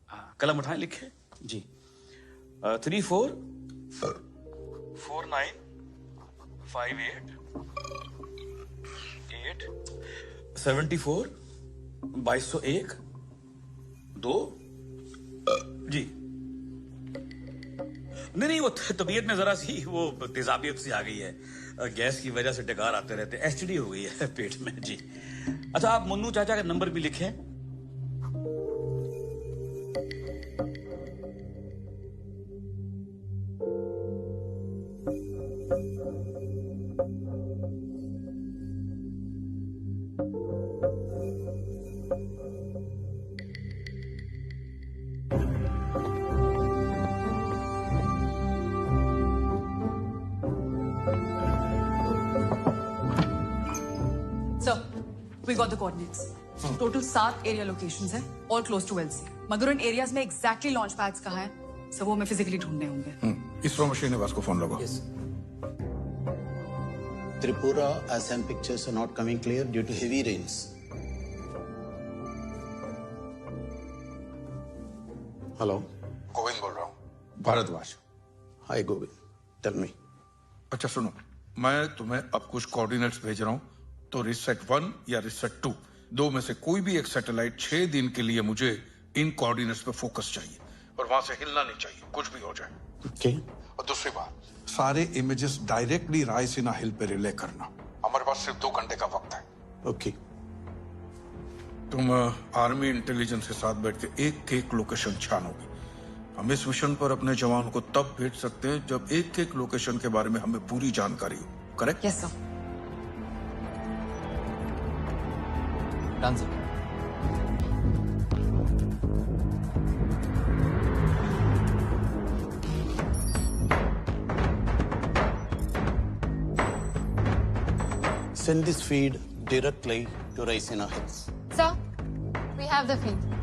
[SPEAKER 5] हाँ, कलम उठाएं, लिखे जी। 34 49 58 8 74 2201 2 जी। नहीं, वो तबीयत में जरा सी वो तेजाबियत सी आ गई है, गैस की वजह से डकार आते रहते, एसटीडी हो गई है पेट में जी। अच्छा, आप मुन्नू चाचा का नंबर भी लिखें।
[SPEAKER 17] We got the coordinates. Total 7 area locations हैं, all close to LC. मगर उन एरियाज में एग्जैक्टली लॉन्च पैड्स कहाँ हैं, सब वो हमें फिजिकली ढूंढने होंगे।
[SPEAKER 2] इसरो मशीन है, को फोन लगाओ।
[SPEAKER 10] Tripura ASAM pictures are not coming clear due to heavy rains. Hello.
[SPEAKER 2] Govind बोल रहा हूँ, Bhardwaj.
[SPEAKER 10] Hi Govind, tell me.
[SPEAKER 2] अच्छा सुनो, मैं तुम्हें अब कुछ कोऑर्डिनेट्स भेज रहा हूँ, तो रिसेट 1 या रिसेट 2, 2 में से कोई भी एक सैटेलाइट 6 दिन के लिए मुझे इन कोऑर्डिनेट्स पे फोकस चाहिए, और वहां से हिलना नहीं चाहिए, कुछ भी हो जाए।
[SPEAKER 10] Okay.
[SPEAKER 2] और दूसरी बात,
[SPEAKER 6] सारे इमेजेस डायरेक्टली रायसीना हिल पे रिले करना। हमारे पास सिर्फ 2 घंटे का वक्त है।
[SPEAKER 2] ओके। तुम आर्मी इंटेलिजेंस के साथ बैठ के एक लोकेशन छानोगे। हम इस मिशन पर अपने जवानों को तब भेज सकते हैं जब एक लोकेशन के बारे में हमें पूरी जानकारी हो। Correct?
[SPEAKER 17] Yes sir.
[SPEAKER 8] Done sir.
[SPEAKER 10] Send this feed directly to Raisina Hills.
[SPEAKER 17] Sir, we have the feed.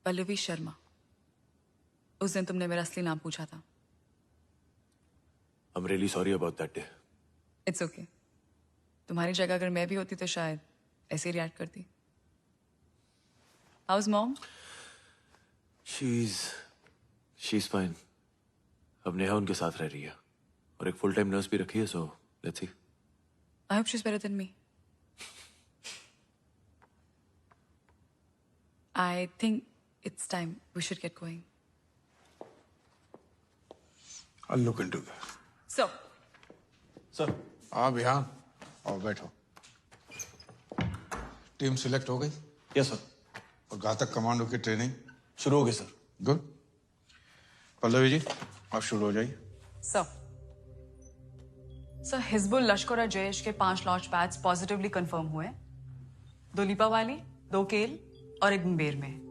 [SPEAKER 17] Pallavi Sharma. उस दिन तुमने मेरा असली नाम पूछा था।
[SPEAKER 11] I'm really sorry about that day.
[SPEAKER 17] It's okay. तुम्हारी जगह अगर मैं भी होती तो शायद ऐसे ही रिएक्ट करती। House mom?
[SPEAKER 11] She's fine. अब नेहा उनके साथ रह रही है और एक फुल टाइम नर्स भी रखी है, so let's see.
[SPEAKER 17] I hope she is better than me. I think it's time we should get going.
[SPEAKER 6] I'll look into that.
[SPEAKER 17] So.
[SPEAKER 11] Sir.
[SPEAKER 6] हाँ विहान, और बैठो। टीम सिलेक्ट हो गई?
[SPEAKER 11] Yes sir.
[SPEAKER 6] और घातक कमांडो की ट्रेनिंग
[SPEAKER 11] शुरू हो गई सर।
[SPEAKER 6] गुड। पल्लवी जी, आप शुरू हो जाइए।
[SPEAKER 17] सर हिजबुल लश्कर और जैश के 5 लॉन्च पैड्स पॉजिटिवली कंफर्म हुए। 2 लीपावाली, 2 केल और 1 मुंगेर में।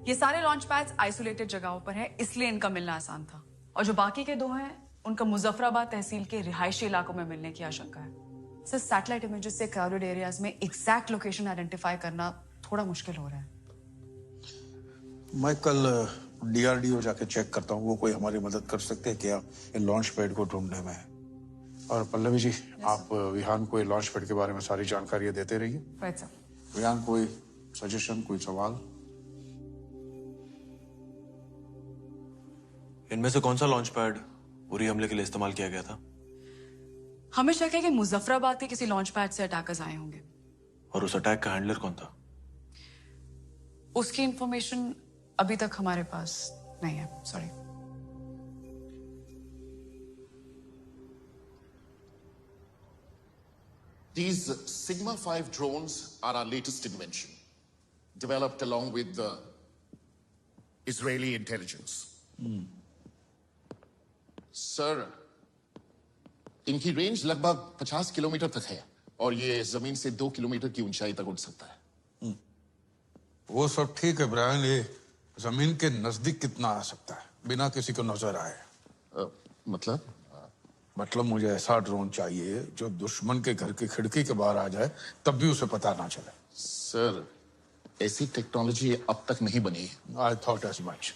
[SPEAKER 17] ये सारे लॉन्च पैड्स आइसोलेटेड जगहों पर है, इसलिए इनका मिलना आसान था। और जो बाकी के 2 हैं, उनका मुजफ्फराबाद तहसील के रिहायशी इलाकों में मिलने की आशंका है। सर सैटेलाइट इमेजेस से क्राउडेड एरियाज में एग्जैक्ट लोकेशन आइडेंटिफाई करना थोड़ा मुश्किल हो रहा है।
[SPEAKER 6] मैं कल DRDO जाके चेक करता हूँ, वो कोई हमारी मदद कर सकते हैं क्या ये लॉन्च पैड को ढूंढने में। और पल्लवी जी, आप विहान को लॉन्च पैड के बारे में सारी जानकारी देते रहिए।
[SPEAKER 17] Right sir.
[SPEAKER 6] विहान, कोई सजेशन, कोई सवाल?
[SPEAKER 11] इनमें से कौन सा लॉन्च पैड उरी हमले के लिए इस्तेमाल किया गया था?
[SPEAKER 17] हमें शक है कि मुजफ्फराबाद के किसी लॉन्च पैड से अटैकर्स आए होंगे।
[SPEAKER 11] और उस अटैक का हैंडलर कौन था?
[SPEAKER 17] उसकी इंफॉर्मेशन अभी तक हमारे पास नहीं है, sorry.
[SPEAKER 9] These Sigma 5 drones are our latest invention, developed along with the Israeli intelligence. Sir, इनकी रेंज लगभग 50 किलोमीटर तक है और ये जमीन से 2 किलोमीटर की ऊंचाई तक उड़ सकता है।
[SPEAKER 6] वो सब ठीक है ब्रायन, ये जमीन के नजदीक कितना आ सकता है बिना किसी को नजर आए? मतलब मुझे ऐसा ड्रोन चाहिए जो दुश्मन के घर की खिड़की के बाहर आ जाए तब भी उसे पता ना चले।
[SPEAKER 9] सर, ऐसी टेक्नोलॉजी अब तक नहीं बनी।
[SPEAKER 6] I thought as much.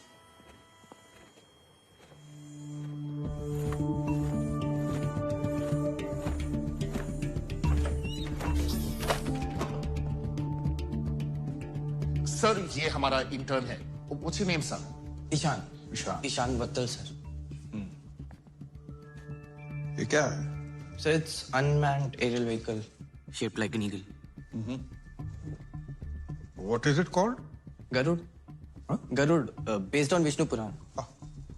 [SPEAKER 9] Sir, ये हमारा इंटर्न है। What's your name, sir?
[SPEAKER 8] Ishaan Vattal sir.
[SPEAKER 6] ये क्या है?
[SPEAKER 8] Sir it's unmanned aerial vehicle shaped like an eagle.
[SPEAKER 6] What is it called?
[SPEAKER 8] Garud. Garud based on Vishnu Purana.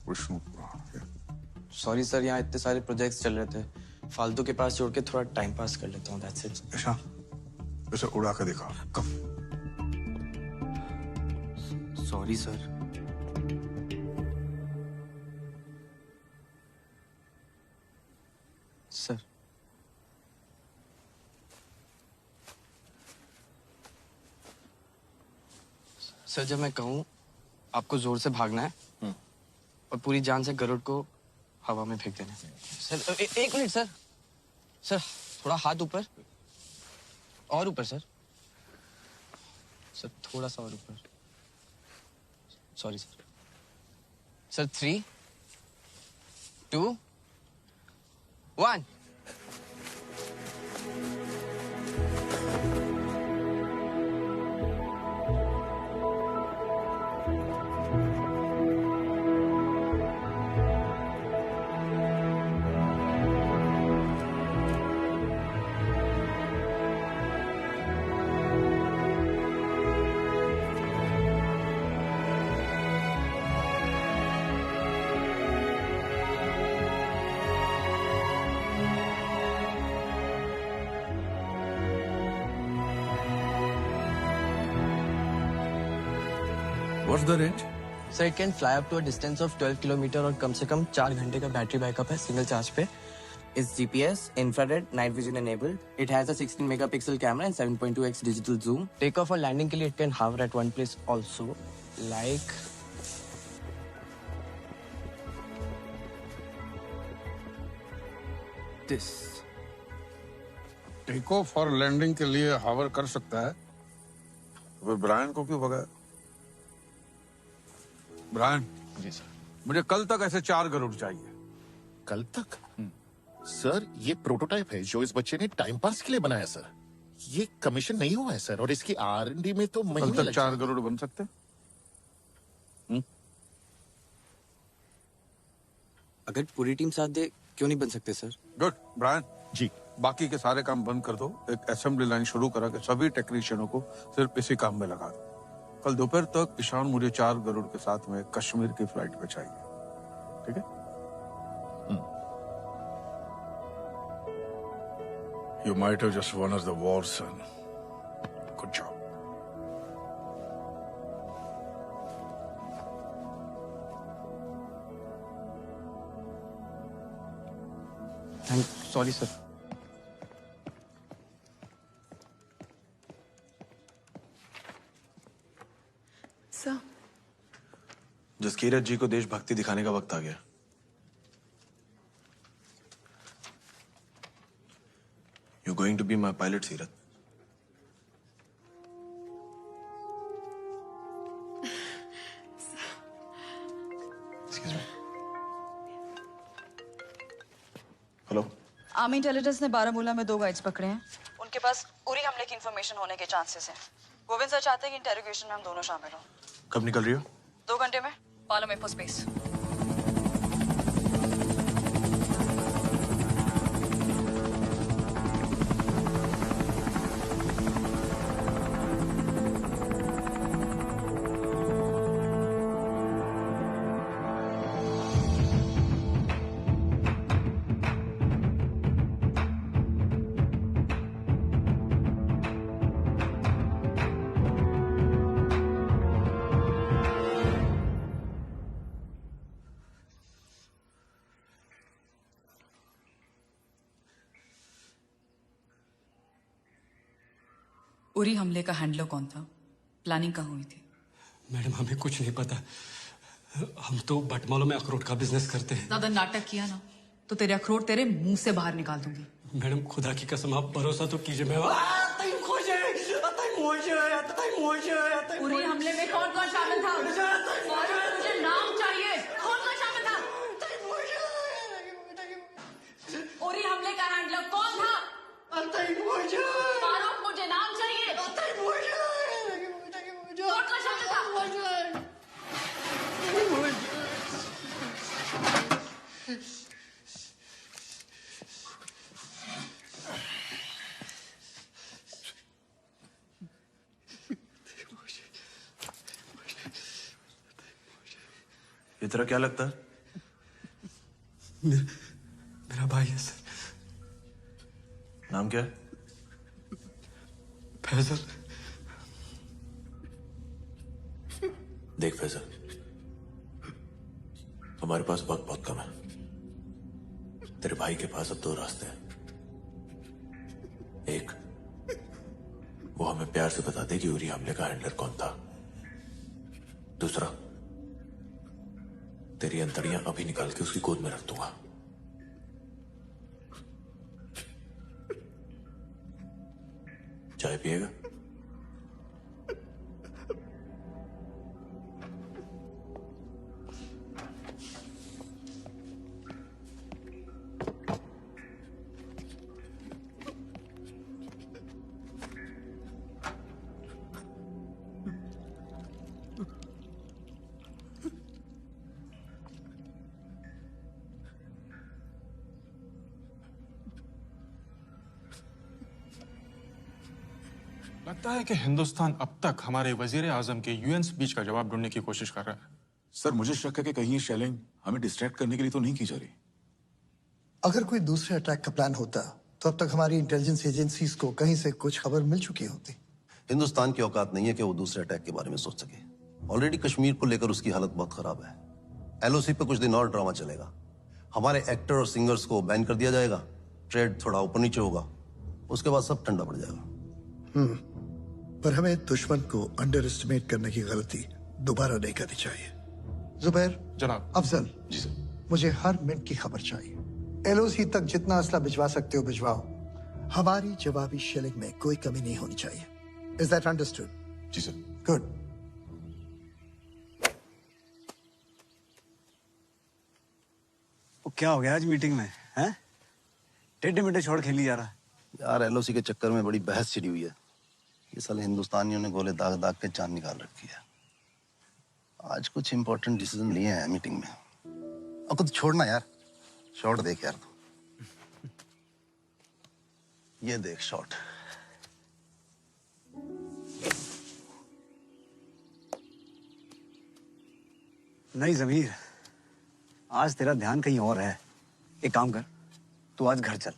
[SPEAKER 6] Vishnu Purana.
[SPEAKER 8] Sorry sir, यहाँ इतने सारे प्रोजेक्ट्स चल रहे थे, फालतू के पास छोड़ के थोड़ा टाइम पास कर लेता हूँ, दैट्स इट।
[SPEAKER 6] ईशान, इसे उड़ा के दिखा। Come.
[SPEAKER 8] Sorry sir. Sir sir, जब मैं कहूँ आपको जोर से भागना है और पूरी जान से गरुड़ को हवा में फेंक देना है। सर एक मिनट सर। सर थोड़ा हाथ ऊपर और ऊपर सर। सर थोड़ा सा और ऊपर। Sorry sir. Sir 3, 2, 1।
[SPEAKER 2] What's the range?
[SPEAKER 8] Sir it can fly up to a distance of 12 kilometre और कम से कम 4 घंटे का बैटरी बैकअप है सिंगल चार्ज पे। It's GPS, infrared, night vision enabled. It has a 16 megapixel camera and 7.2x digital zoom. Take off और landing के लिए it can hover at one place also, like this.
[SPEAKER 6] Take off और लैंडिंग के लिए हावर कर सकता है, तो फिर ब्रायन को क्यों भगाया? ब्रायन
[SPEAKER 9] जी सर।
[SPEAKER 6] मुझे कल तक ऐसे 4 गरुड़ चाहिए।
[SPEAKER 9] कल तक? सर ये प्रोटोटाइप है जो इस बच्चे ने टाइम पास के लिए बनाया सर। ये कमीशन नहीं हुआ है सर, और इसकी R&D में तो
[SPEAKER 6] कल
[SPEAKER 9] महीने
[SPEAKER 6] तक 4 गरुड़ बन सकते हैं?
[SPEAKER 8] अगर पूरी टीम साथ दे क्यों नहीं बन सकते सर?
[SPEAKER 6] गुड ब्रायन
[SPEAKER 9] जी।
[SPEAKER 6] बाकी के सारे काम बंद कर दो, एक असेंबली लाइन शुरू करा के सभी टेक्नीशियनों को सिर्फ इसी काम में लगा दो। कल दोपहर तक ईशान मुझे 4 गरुड़ के साथ में कश्मीर की फ्लाइट पे चाहिए, ठीक है?
[SPEAKER 2] You might have just won us the war, son. Good job.
[SPEAKER 8] Sorry sir.
[SPEAKER 17] Sir
[SPEAKER 4] Jaskirat ji को देशभक्ति दिखाने का वक्त आ गया। You're going to be my pilot, सीरत। Excuse me. Hello.
[SPEAKER 13] Army intelligence ने बारामूला में 2 गाइड्स पकड़े हैं। उनके पास उरी हमले की इंफॉर्मेशन होने के चांसेस हैं। गोविंद सर चाहते हैं कि इंटेरोगेशन में हम दोनों शामिल हों।
[SPEAKER 4] कब निकल रही हो?
[SPEAKER 13] 2 घंटे में पालम एयरफोर्स बेस। उरी हमले का हैंडलर कौन था? प्लानिंग कहाँ हुई थी?
[SPEAKER 15] मैडम हमें कुछ नहीं पता। हम तो बटमालों में अखरोट का बिजनेस करते हैं।
[SPEAKER 13] ज्यादा नाटक किया ना तो तेरे अखरोट तेरे मुंह से बाहर निकाल दूंगी।
[SPEAKER 15] मैडम खुदा की कसम आप भरोसा तो कीजिए। मैं
[SPEAKER 13] उरी हमले में कौन कौन शामिल था? मुझे नाम चाहिए। कौन कौन शामिल था? उरी हमले का हैंडलर कौन था? फारूक मुझे नाम चाहिए। कौन कौन शामिल था?
[SPEAKER 4] ये तेरा क्या लगता है?
[SPEAKER 15] मेरा भाई है सर।
[SPEAKER 4] नाम क्या है?
[SPEAKER 15] फैजल।
[SPEAKER 23] देख फैजल, हमारे पास वक्त बहुत कम है। तेरे भाई के पास अब 2 रास्ते हैं। एक, वो हमें प्यार से बता दे कि उरी हमले का हैंडलर कौन था। दूसरा, तेरी अंतड़ियां अभी निकाल के उसकी गोद में रख दूंगा। पिएगा?
[SPEAKER 12] लगता है कि हिंदुस्तान अब तक हमारे वजीर आजम के यूएन स्पीच का जवाब ढूंढने की कोशिश कर रहा है।
[SPEAKER 22] सर मुझे शक है कि कहीं ये शेलिंग हमें डिस्ट्रैक्ट करने के लिए तो नहीं की जा रही।
[SPEAKER 14] अगर कोई दूसरे अटैक का प्लान होता तो अब तक हमारी इंटेलिजेंस एजेंसीज को कहीं से कुछ खबर मिल चुकी होती।
[SPEAKER 16] हिंदुस्तान की औकात नहीं है कि वो दूसरे अटैक के बारे में सोच सके। ऑलरेडी कश्मीर को लेकर उसकी हालत बहुत खराब है। एलओसी पे कुछ दिन और ड्रामा चलेगा। हमारे एक्टर और सिंगर्स को बैन कर दिया जाएगा, ट्रेड थोड़ा ऊपर नीचे होगा, उसके बाद सब ठंडा पड़ जाएगा।
[SPEAKER 14] पर हमें दुश्मन को अंडर एस्टिमेट करने की गलती दोबारा नहीं करनी चाहिए। जुबैर,
[SPEAKER 12] जनाब।
[SPEAKER 14] अफजल,
[SPEAKER 22] जी सर।
[SPEAKER 14] मुझे हर मिनट की खबर चाहिए। एलओसी तक जितना असला भिजवा सकते हो भिजवाओ। हमारी जवाबी शेलिंग में कोई कमी नहीं होनी चाहिए। Is that understood?
[SPEAKER 22] जी सर।
[SPEAKER 14] गुड।
[SPEAKER 18] क्या हो गया आज मीटिंग में? हैं? टेढ़े मेढ़े छोड़ खेली जा रहा है।
[SPEAKER 16] यार एलओसी के चक्कर में बड़ी बहस छिड़ी हुई है। ये साले हिंदुस्तानियों ने गोले दाग दाग के चांद निकाल रखी है। आज कुछ इंपॉर्टेंट डिसीजन लिए हैं मीटिंग में। अब कुछ छोड़ना यार, शॉट देख यार तू। ये देख शॉट।
[SPEAKER 18] नहीं जमीर, आज तेरा ध्यान कहीं और है। एक काम कर, तू आज घर चल।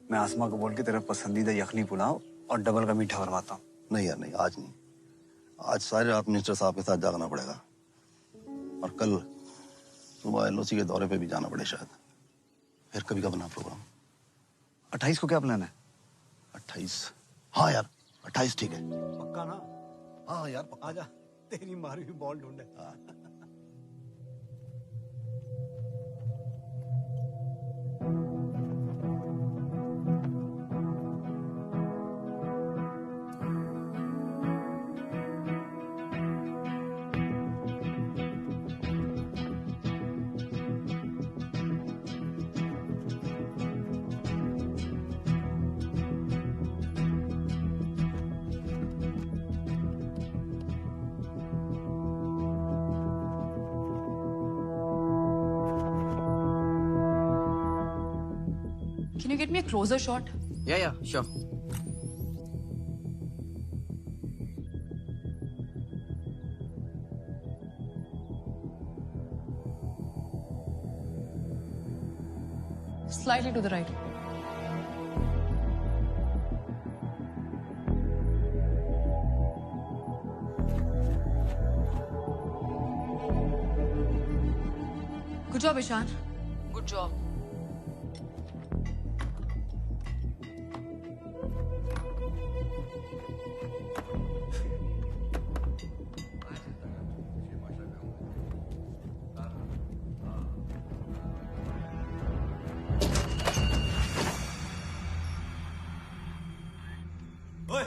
[SPEAKER 18] मैं आसमा को बोल के तेरा पसंदीदा यखनी पुलाव और डबल का मीठा बनवाता हूँ।
[SPEAKER 16] नहीं यार नहीं, आज नहीं। आज सारी रात मिनिस्टर साहब के साथ जागना पड़ेगा और कल सुबह एलओसी के दौरे पे भी जाना पड़े शायद। फिर कभी का बना प्रोग्राम।
[SPEAKER 18] 28 को क्या प्लान है?
[SPEAKER 16] 28? हाँ यार 28 ठीक है।
[SPEAKER 18] पक्का ना?
[SPEAKER 16] हाँ यार पक्का।
[SPEAKER 18] आजा, तेरी मारी हुई बॉल ढूंढे।
[SPEAKER 13] Can you get me a closer shot?
[SPEAKER 8] Yeah, sure.
[SPEAKER 13] Slightly to the right. Good job, Ishan. Good job.
[SPEAKER 19] ओए,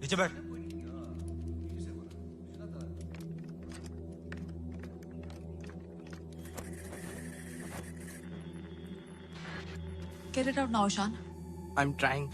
[SPEAKER 19] नीचे बैठ।
[SPEAKER 13] Get it out now, Ishan.
[SPEAKER 8] I'm trying.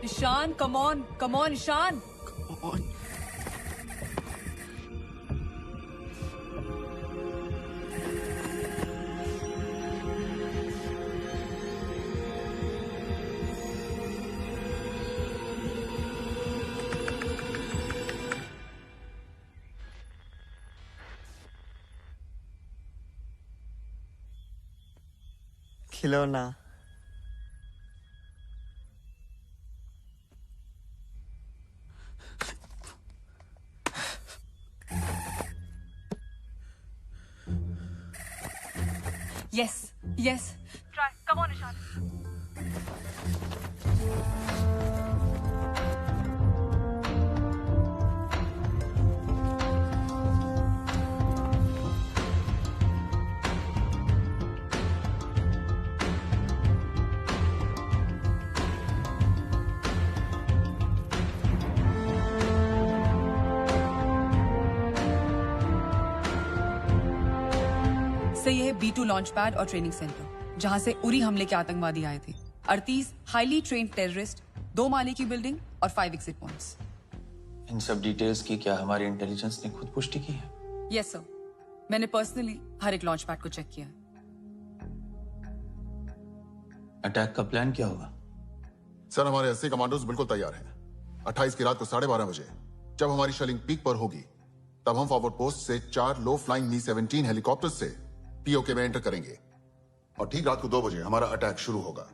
[SPEAKER 13] Ishan, come on. Come on, Ishan.
[SPEAKER 8] Come on. खिलौना।
[SPEAKER 13] Yes, yes. Try. Come on, Ishan.
[SPEAKER 1] से यह है B2 लॉन्च पैड और ट्रेनिंग सेंटर, जहां से उरी हमले के आतंकवादी आए थे। 38 हाईली ट्रेन्ड टेररिस्ट, 2 माले की बिल्डिंग और 5 एग्जिट पॉइंट्स।
[SPEAKER 7] इन सब डिटेल्स की क्या हमारी इंटेलिजेंस ने खुद पुष्टि की है?
[SPEAKER 1] यस सर, मैंने पर्सनली हर एक लॉन्च पैड को चेक किया।
[SPEAKER 7] अटैक का प्लान क्या होगा?
[SPEAKER 9] सर, हमारे 80 कमांडोज बिल्कुल तैयार हैं। 28 की रात को 12:30 बजे जब हमारी शेलिंग पीक पर होगी, तब हम फॉरवर्ड पोस्ट से 4 लो फ्लाइंग मी-17 हेलीकॉप्टर से पीओके में एंटर करेंगे और ठीक रात को 2 बजे हमारा अटैक शुरू होगा।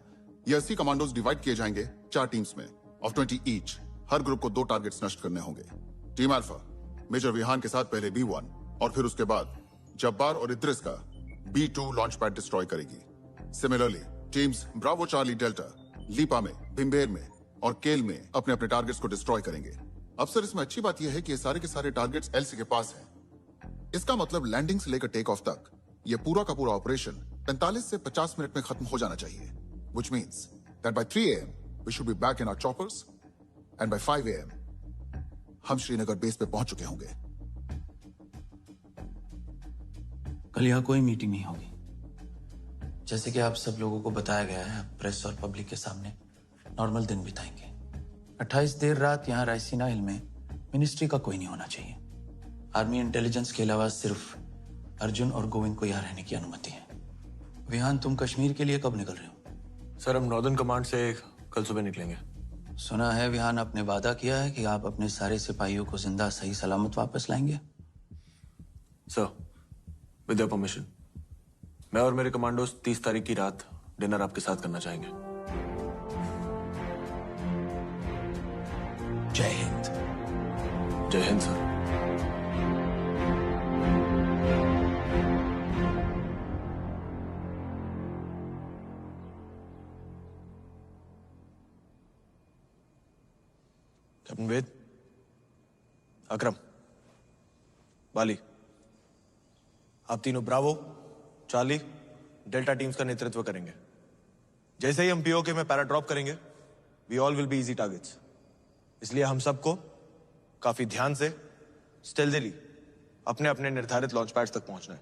[SPEAKER 9] ये 80 कमांडोज डिवाइड किए जाएंगे 4 टीम्स में ऑफ 20 ईच। हर ग्रुप को 2 टारगेट्स नष्ट करने होंगे। टीम अल्फा मेजर विहान के साथ पहले B1 और फिर उसके बाद जब्बार और इद्रिस का B2 लॉन्च पैड डिस्ट्रॉय करेगी। Similarly teams Bravo, Charlie, Delta Leepa में, बिम्बेर में और केल में अपने अपने टारगेट्स को डिस्ट्रॉय करेंगे। अब सर, इसमें अच्छी बात यह है कि ये सारे के सारे टारगेट्स एलसी के पास हैं। इसका मतलब लैंडिंग से लेकर टेक ऑफ तक ये पूरा का पूरा ऑपरेशन 45 से 50 मिनट में खत्म हो जाना चाहिए। Which means that by 3 AM we should be back in our choppers and by 5 AM हम श्रीनगर बेस पे पहुंच चुके होंगे।
[SPEAKER 7] कल यहाँ कोई मीटिंग नहीं होगी। जैसे कि आप सब लोगों को बताया गया है, आप प्रेस और पब्लिक के सामने नॉर्मल दिन बिताएंगे। 28 देर रात यहाँ रायसीना हिल में मिनिस्ट्री का कोई नहीं होना चाहिए। आर्मी इंटेलिजेंस के अलावा सिर्फ अर्जुन और गोविंद को यहाँ रहने की अनुमति है। विहान, तुम कश्मीर के लिए कब निकल रहे हो?
[SPEAKER 4] सर, हम नॉर्दर्न कमांड से कल सुबह निकलेंगे।
[SPEAKER 7] सुना है विहान आपने वादा किया है कि आप अपने सारे सिपाहियों को जिंदा सही सलामत वापस लाएंगे।
[SPEAKER 4] सर, विद योर परमिशन, मैं और मेरे कमांडोज 30 तारीख की रात डिनर आपके साथ करना चाहेंगे।
[SPEAKER 14] जय हिंद।
[SPEAKER 4] जय हिंद सर। कैप्टन वेद, अकरम, बाली, आप तीनों ब्रावो, चार्ली, डेल्टा टीम्स का नेतृत्व करेंगे। जैसे ही हम पीओके में पैरा ड्रॉप करेंगे, we all will be easy targets. इसलिए हम सबको काफी ध्यान से स्टेल्थीली अपने अपने निर्धारित लॉन्च पैड्स तक पहुंचना है।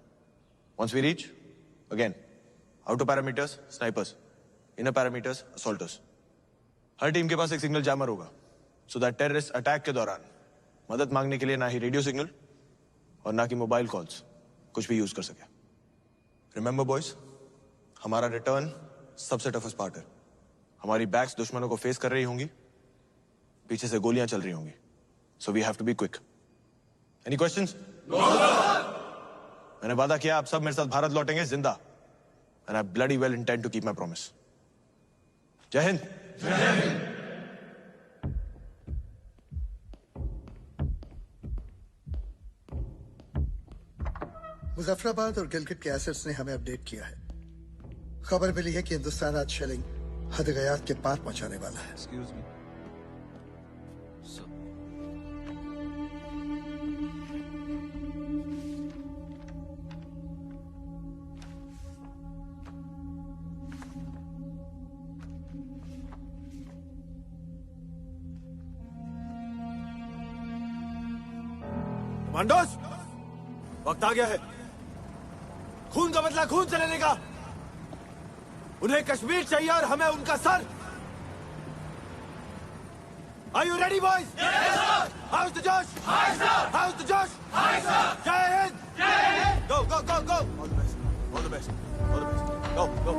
[SPEAKER 4] Once we reach, again outer parameters snipers, inner parameters assaulters. हर टीम के पास एक सिग्नल जैमर होगा, सो दैट टेररिस्ट अटैक के दौरान मदद मांगने के लिए ना ही रेडियो सिग्नल और ना कि मोबाइल कॉल्स कुछ भी यूज कर सके। रिमेंबर बॉयज, हमारा रिटर्न सबसे टफेस्ट पार्ट है। हमारी बैक्स दुश्मनों को फेस कर रही होंगी, पीछे से गोलियां चल रही होंगी, so we have to be quick. Any questions? मैंने वादा किया आप सब मेरे साथ भारत लौटेंगे जिंदा, and I bloody well intend to keep my promise. जय हिंद। जय हिंद।
[SPEAKER 14] मुजफ्फराबाद और गिलगित के एसेट्स ने हमें अपडेट किया है। खबर मिली है कि हिंदुस्तान आज शेलिंग हदगयात के पार पहुंचाने वाला है। Excuse me.
[SPEAKER 19] कमांडोज, वक्त आ गया है खून का बदला खून से लेने का। उन्हें कश्मीर चाहिए और हमें उनका sir. Are you ready, boys? Yes, sir. How's the Josh? Hi, sir. How's the Josh? Hi, sir. Jai Hind. Jai Hind. Go, go, go, go. All the best. All the best. All the best. Go, go.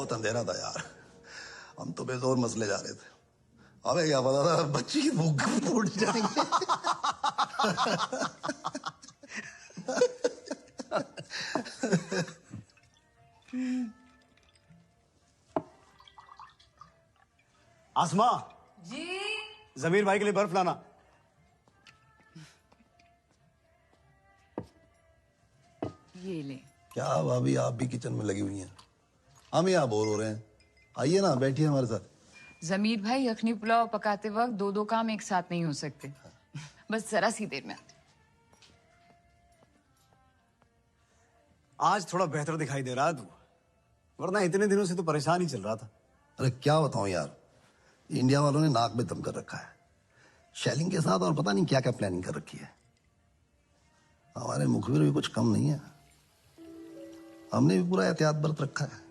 [SPEAKER 16] बहुत अंधेरा था यार, हम तो बेजोर मसले जा रहे थे। हमें क्या पता था बच्ची की भूख फूट जाएंगे।
[SPEAKER 18] आसमा
[SPEAKER 13] जी।
[SPEAKER 18] जमीर भाई के लिए बर्फ लाना।
[SPEAKER 13] ये ले।
[SPEAKER 16] क्या भाभी आप भी किचन में लगी हुई हैं, हम यहाँ बोर हो रहे हैं। आइए ना, बैठिए हमारे साथ।
[SPEAKER 13] जमीर भाई, यखनी पुलाव पकाते वक्त दो काम एक साथ नहीं हो सकते। बस जरा सी देर में आते।
[SPEAKER 18] आज थोड़ा बेहतर दिखाई दे रहा है तू, वरना इतने दिनों से तो परेशान ही चल रहा था।
[SPEAKER 16] अरे क्या बताऊं यार, इंडिया वालों ने नाक में दम कर रखा है शेलिंग के साथ, और पता नहीं क्या क्या प्लानिंग कर रखी है। हमारे मुखबिर भी कुछ कम नहीं है, हमने भी पूरा एहतियात बरत रखा है।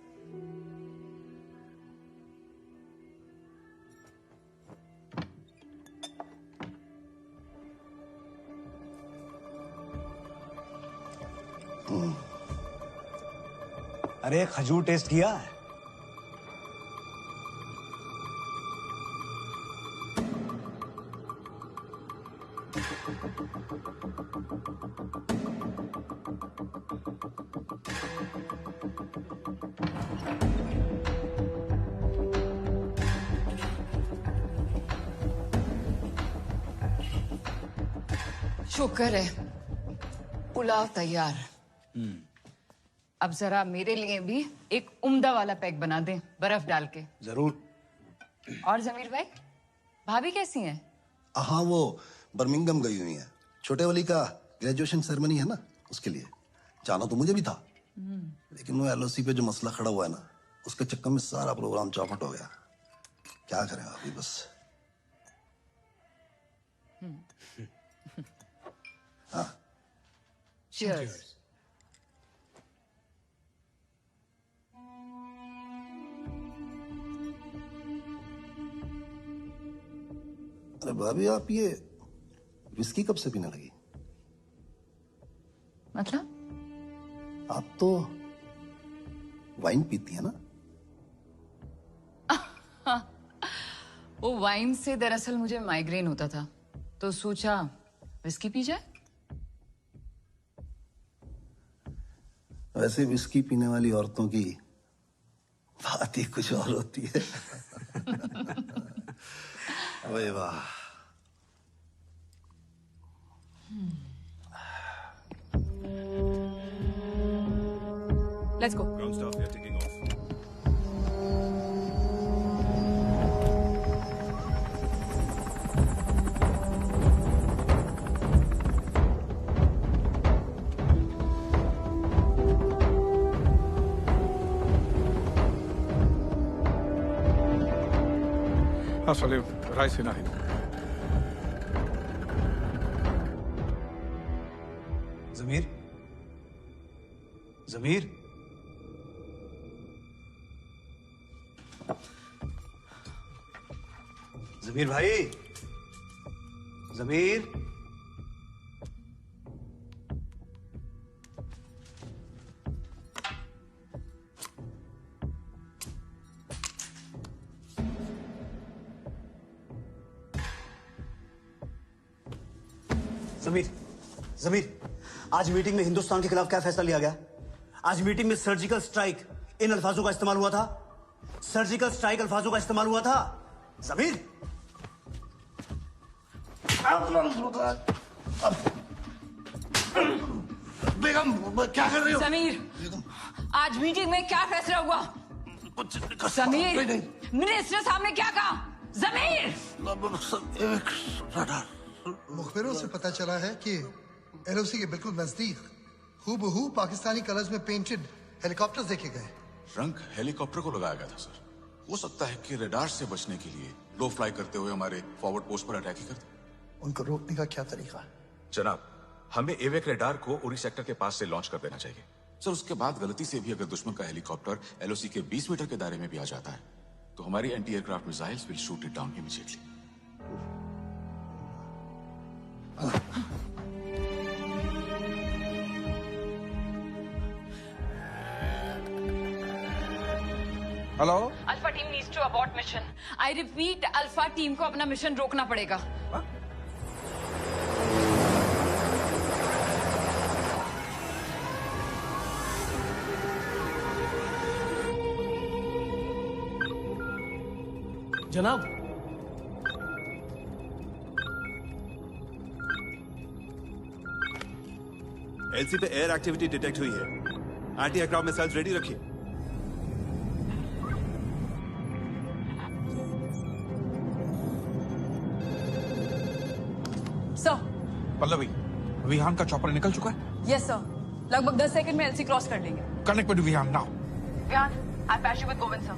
[SPEAKER 18] अरे खजूर टेस्ट किया है?
[SPEAKER 13] शुक्र है पुलाव तैयार। अब जरा मेरे लिए भी एक उम्दा वाला पैक बना दें, बर्फ डाल के।
[SPEAKER 18] जरूर।
[SPEAKER 13] और जमीर भाई, भाभी कैसी हैं?
[SPEAKER 16] हाँ, वो बर्मिंगम गई हुई है, छोटे वाली का ग्रेजुएशन सेरेमनी है ना, उसके लिए। जाना तो मुझे भी था, लेकिन वो एलओसी पे जो मसला खड़ा हुआ है ना, उसके चक्कर में सारा प्रोग्राम चौपट हो गया। क्या करें अभी, बस। हाँ,
[SPEAKER 13] Cheers.
[SPEAKER 16] अरे भाभी, आप ये विस्की कब से पीने लगी?
[SPEAKER 13] मतलब?
[SPEAKER 16] आप तो वाइन पीती है ना?
[SPEAKER 13] वो वाइन से दरअसल मुझे माइग्रेन होता था, तो सोचा विस्की पी जाए।
[SPEAKER 16] वैसे विस्की पीने वाली औरतों की बात ही कुछ और होती है। अरे वाह।
[SPEAKER 13] Let's go.
[SPEAKER 11] Ground staff, we are taking off.
[SPEAKER 2] असले राइस नाही.
[SPEAKER 18] जमीर, जमीर, जमीर भाई, जमीर। जमीर, जमीर, आज मीटिंग में हिंदुस्तान के खिलाफ क्या फैसला लिया गया? आज मीटिंग में सर्जिकल स्ट्राइक इन अल्फाजों का इस्तेमाल हुआ था। सर्जिकल स्ट्राइक अल्फाजों का इस्तेमाल हुआ था। जमीर,
[SPEAKER 16] बेगम क्या कर रही हो?
[SPEAKER 13] समीर, आज मीटिंग में क्या फैसला हुआ? समीर, मिनिस्टर साहब ने क्या कहा? जमीर,
[SPEAKER 14] मुखबिरों से पता चला है कि एलओसी के बिल्कुल नजदीक हूबहू पाकिस्तानी कलर्स में पेंटेड हेलीकॉप्टर्स देखे गए।
[SPEAKER 22] रंग हेलीकॉप्टर को लगाया गया था सर। हो सकता है कि रडार से बचने के लिए लो फ्लाई करते हुए हमारे फॉरवर्ड पोस्ट पर अटैक ही करते।
[SPEAKER 14] उनको रोकने का क्या तरीका है?
[SPEAKER 22] जनाब, हमें एवेक रडार को उरी सेक्टर के पास से लॉन्च कर देना चाहिए सर। उसके बाद गलती से भी अगर दुश्मन का हेलीकॉप्टर एलओसी के 20 मीटर के दायरे में भी आ जाता है तो हमारी anti aircraft missiles will shoot it down immediately.
[SPEAKER 2] Hello,
[SPEAKER 13] alpha team needs to abort mission. I repeat, alpha team को अपना मिशन रोकना पड़ेगा।
[SPEAKER 3] जनाब,
[SPEAKER 11] एलसी पे एयर एक्टिविटी डिटेक्ट हुई है। एंटी एयरक्राफ्ट मिसाइल्स रेडी रखिए।
[SPEAKER 1] सर।
[SPEAKER 2] पल्लवी, विहान का चॉपर निकल चुका है?
[SPEAKER 1] यस सर, लगभग 10 सेकंड में एलसी क्रॉस कर लेंगे।
[SPEAKER 2] Connect with Vihaan now.
[SPEAKER 1] Vihaan, I patch you with Govind sir.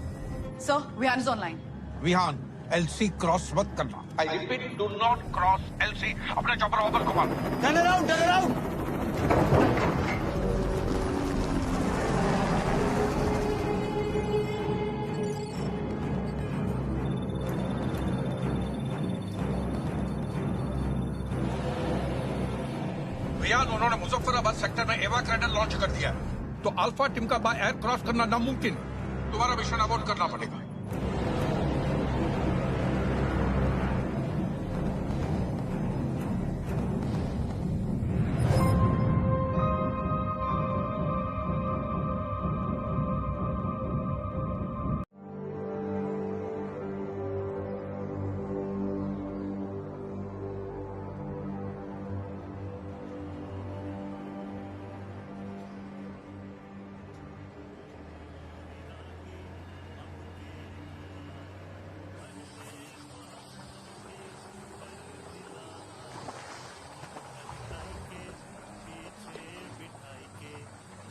[SPEAKER 1] Sir, Vihaan is online.
[SPEAKER 2] Vihaan, LC cross मत करना। I repeat, do not cross LC. अपने चॉपर ओवर घुमा।
[SPEAKER 3] Turn around, turn around.
[SPEAKER 2] Vihaan, उन्होंने मुजफ्फराबाद सेक्टर में एवाक्रेटर लॉन्च कर दिया है, तो अल्फा टीम का बाय एयर क्रॉस करना नामुमकिन है। तुम्हारा मिशन अबॉर्ट करना पड़ेगा।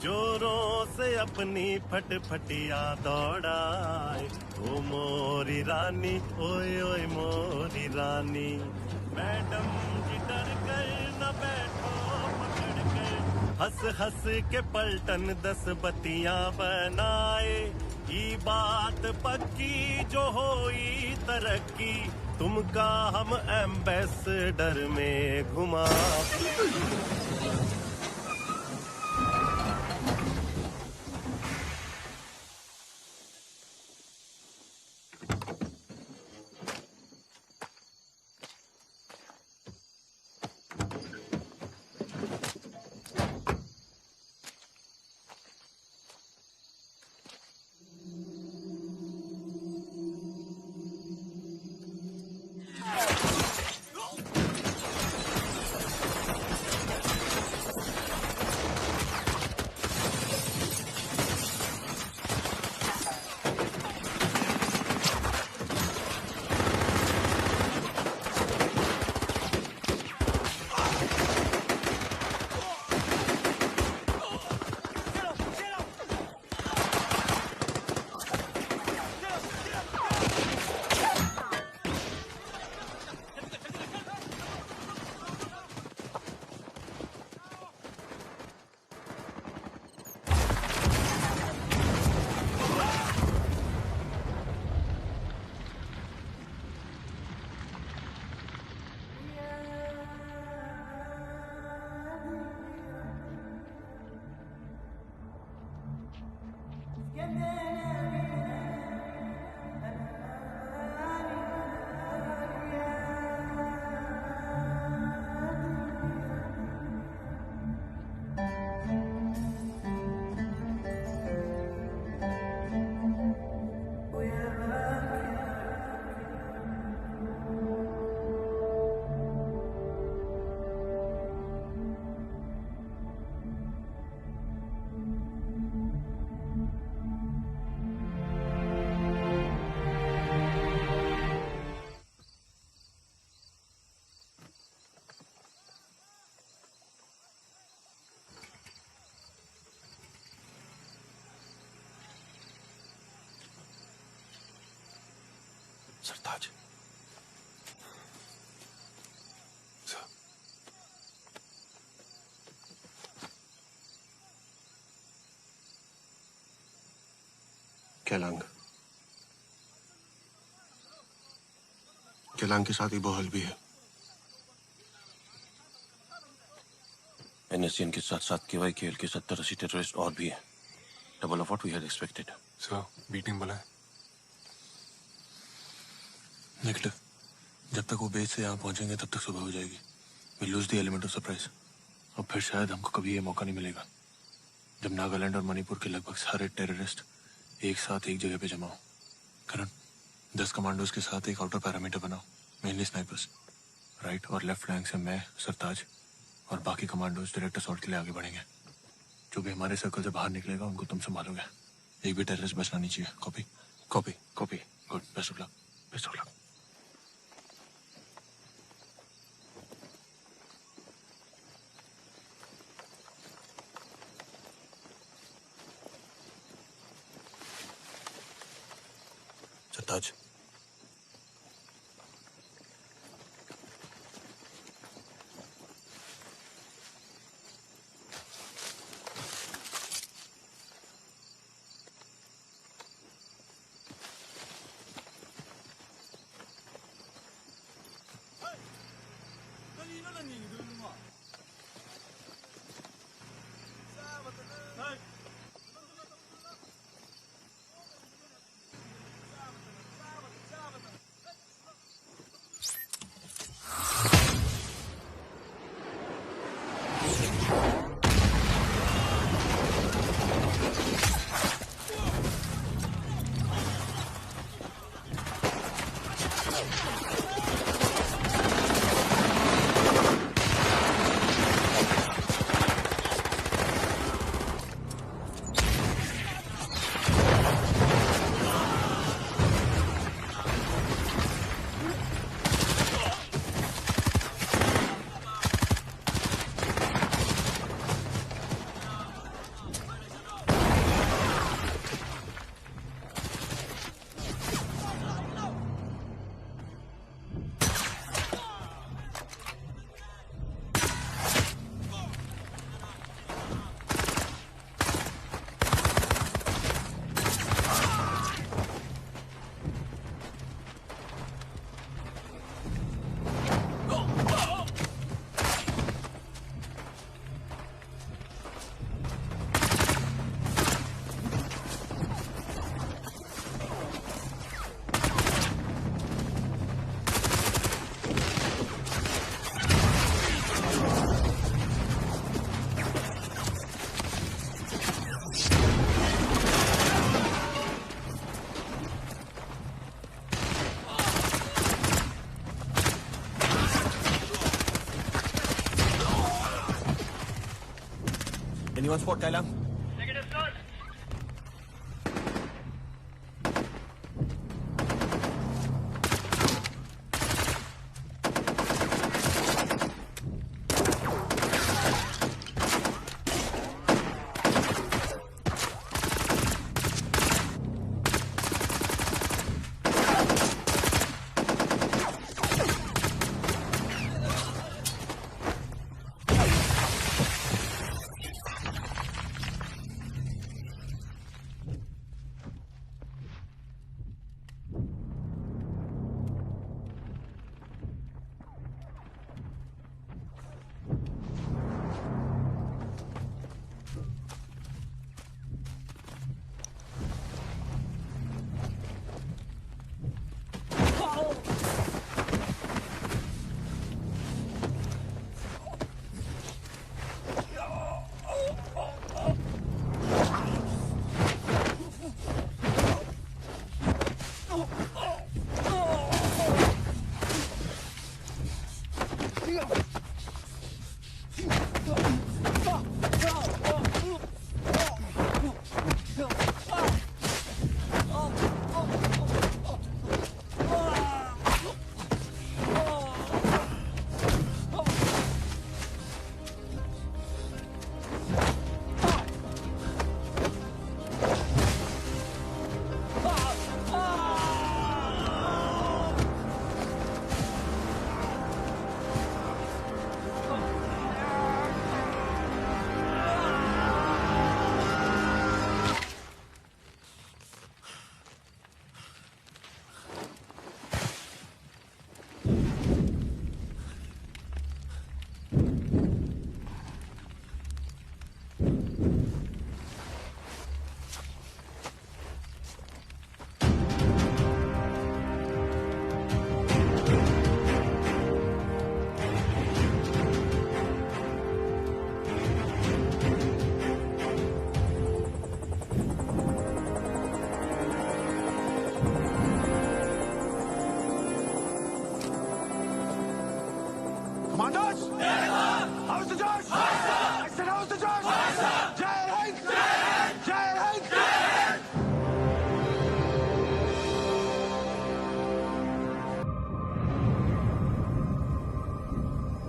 [SPEAKER 20] जोरों से अपनी फटफटिया दौड़ाए, ओ मोरी रानी, ओए ओए मोरी रानी। मैडम जी डर कर न बैठो पकड़ कर, हंस हंस के पलटन 10 बत्तियां बनाए। ये बात पक्की जो होई तरक्की, तुमका हम एम्बेसडर में घुमा।
[SPEAKER 11] सरताज, कैलांग के साथ ही बहल भी है। NSCN के साथ साथ KYKL के 70-80 टेररिस्ट और भी है। Double of what we had expected.
[SPEAKER 12] Sir, B team बुलाए।
[SPEAKER 4] नेगेटिव। जब तक वो बेस से यहाँ पहुंचेंगे तब तक सुबह हो जाएगी। We lose the element of surprise. और फिर शायद हमको कभी ये मौका नहीं मिलेगा जब नागालैंड और मणिपुर के लगभग सारे टेररिस्ट एक साथ एक जगह पे जमा हो। करण, 10 कमांडोज के साथ एक आउटर पैरामीटर बनाओ, मेनली स्नाइपर्स। राइट और लेफ्ट फ्लैंक से मैं, सरताज और बाकी कमांडोज डायरेक्ट असॉल्ट के लिए आगे बढ़ेंगे। जो भी हमारे सर्कल से बाहर निकलेगा उनको तुम संभालोगे। एक भी टेररिस्ट बचना नहीं चाहिए। Copy copy copy. Good, best of luck, best of luck. Sartaj,
[SPEAKER 19] Anyone spot Kailam?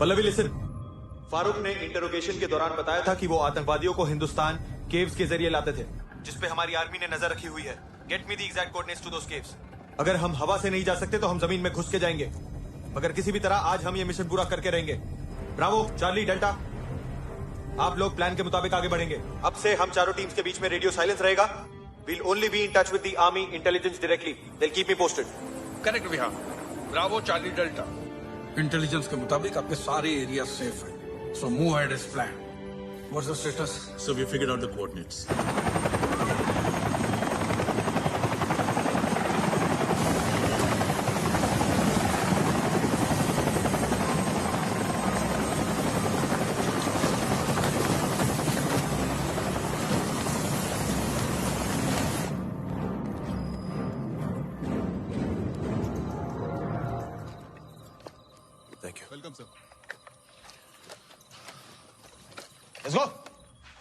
[SPEAKER 19] Pallavi listen, Farooq ने इंटरोगेशन के दौरान बताया था कि वो आतंकवादियों को हिंदुस्तान केव्स के जरिए लाते थे, जिसपे हमारी आर्मी ने नजर रखी हुई है। Get me the exact coordinates to those caves. अगर हम हवा से नहीं जा सकते तो हम जमीन में घुस के जाएंगे, मगर किसी भी तरह आज हम ये मिशन पूरा करके रहेंगे। ब्रावो, चार्ली, डेल्टा, आप लोग प्लान के मुताबिक आगे बढ़ेंगे। अब से हम चारों टीम्स के बीच में रेडियो साइलेंस रहेगा। We'll only be in touch with the army intelligence directly. They'll keep me posted.
[SPEAKER 2] Correct Vihaan. Bravo, Charlie, delta. Intelligence के मुताबिक आपके सारे एरिया सेफ है। So move ahead as plan. What's the status?
[SPEAKER 22] So we figured out the coordinates.
[SPEAKER 19] Thank you.
[SPEAKER 9] Welcome sir.
[SPEAKER 19] Let's go.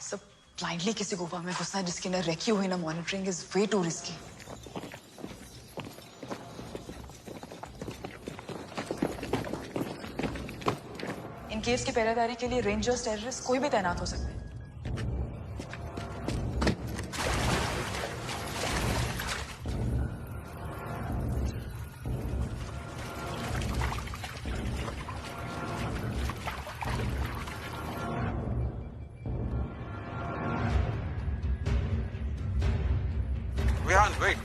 [SPEAKER 1] सब ब्लाइंडली किसी गुफा में घुसना जिसकी ना रेकी हुई ना monitoring is way too risky. इन केस की पहरेदारी के लिए रेंजर्स, टेररिस्ट कोई भी तैनात हो सकते हैं।
[SPEAKER 2] विहान, वेट।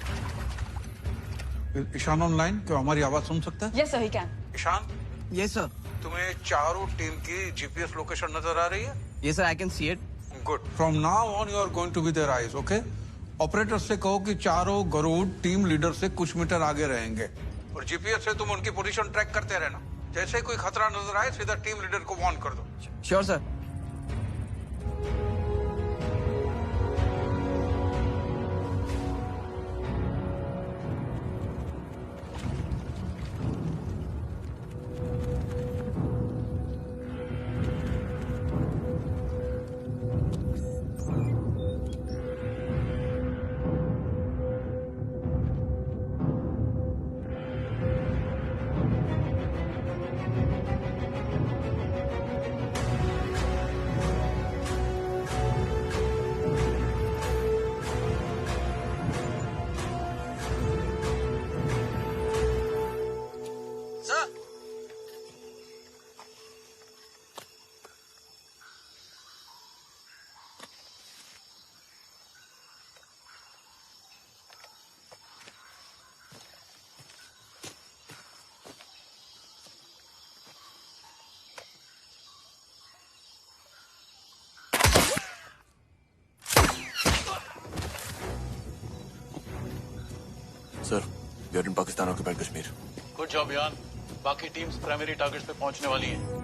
[SPEAKER 2] ईशान ऑनलाइन, क्या हमारी आवाज सुन सकता है?
[SPEAKER 1] Yes sir, he can.
[SPEAKER 2] Ishaan,
[SPEAKER 8] yes sir.
[SPEAKER 2] तुम्हें चारों टीम की जीपीएस लोकेशन नजर आ रही है?
[SPEAKER 8] Yes sir, I can see it.
[SPEAKER 2] Good. From now on you are going to be their eyes, okay? Operator से कहो कि चारों गरुड़ टीम लीडर से कुछ मीटर आगे रहेंगे और जीपीएस से तुम उनकी पोजीशन ट्रैक करते रहना। जैसे ही कोई खतरा नजर आए सीधा टीम लीडर को वार्न कर दो।
[SPEAKER 8] Sure sir.
[SPEAKER 23] Sir, we are in Pakistan occupied Kashmir.
[SPEAKER 15] Good job यान। बाकी टीम्स प्राइमरी टारगेट्स पे पहुंचने वाली हैं।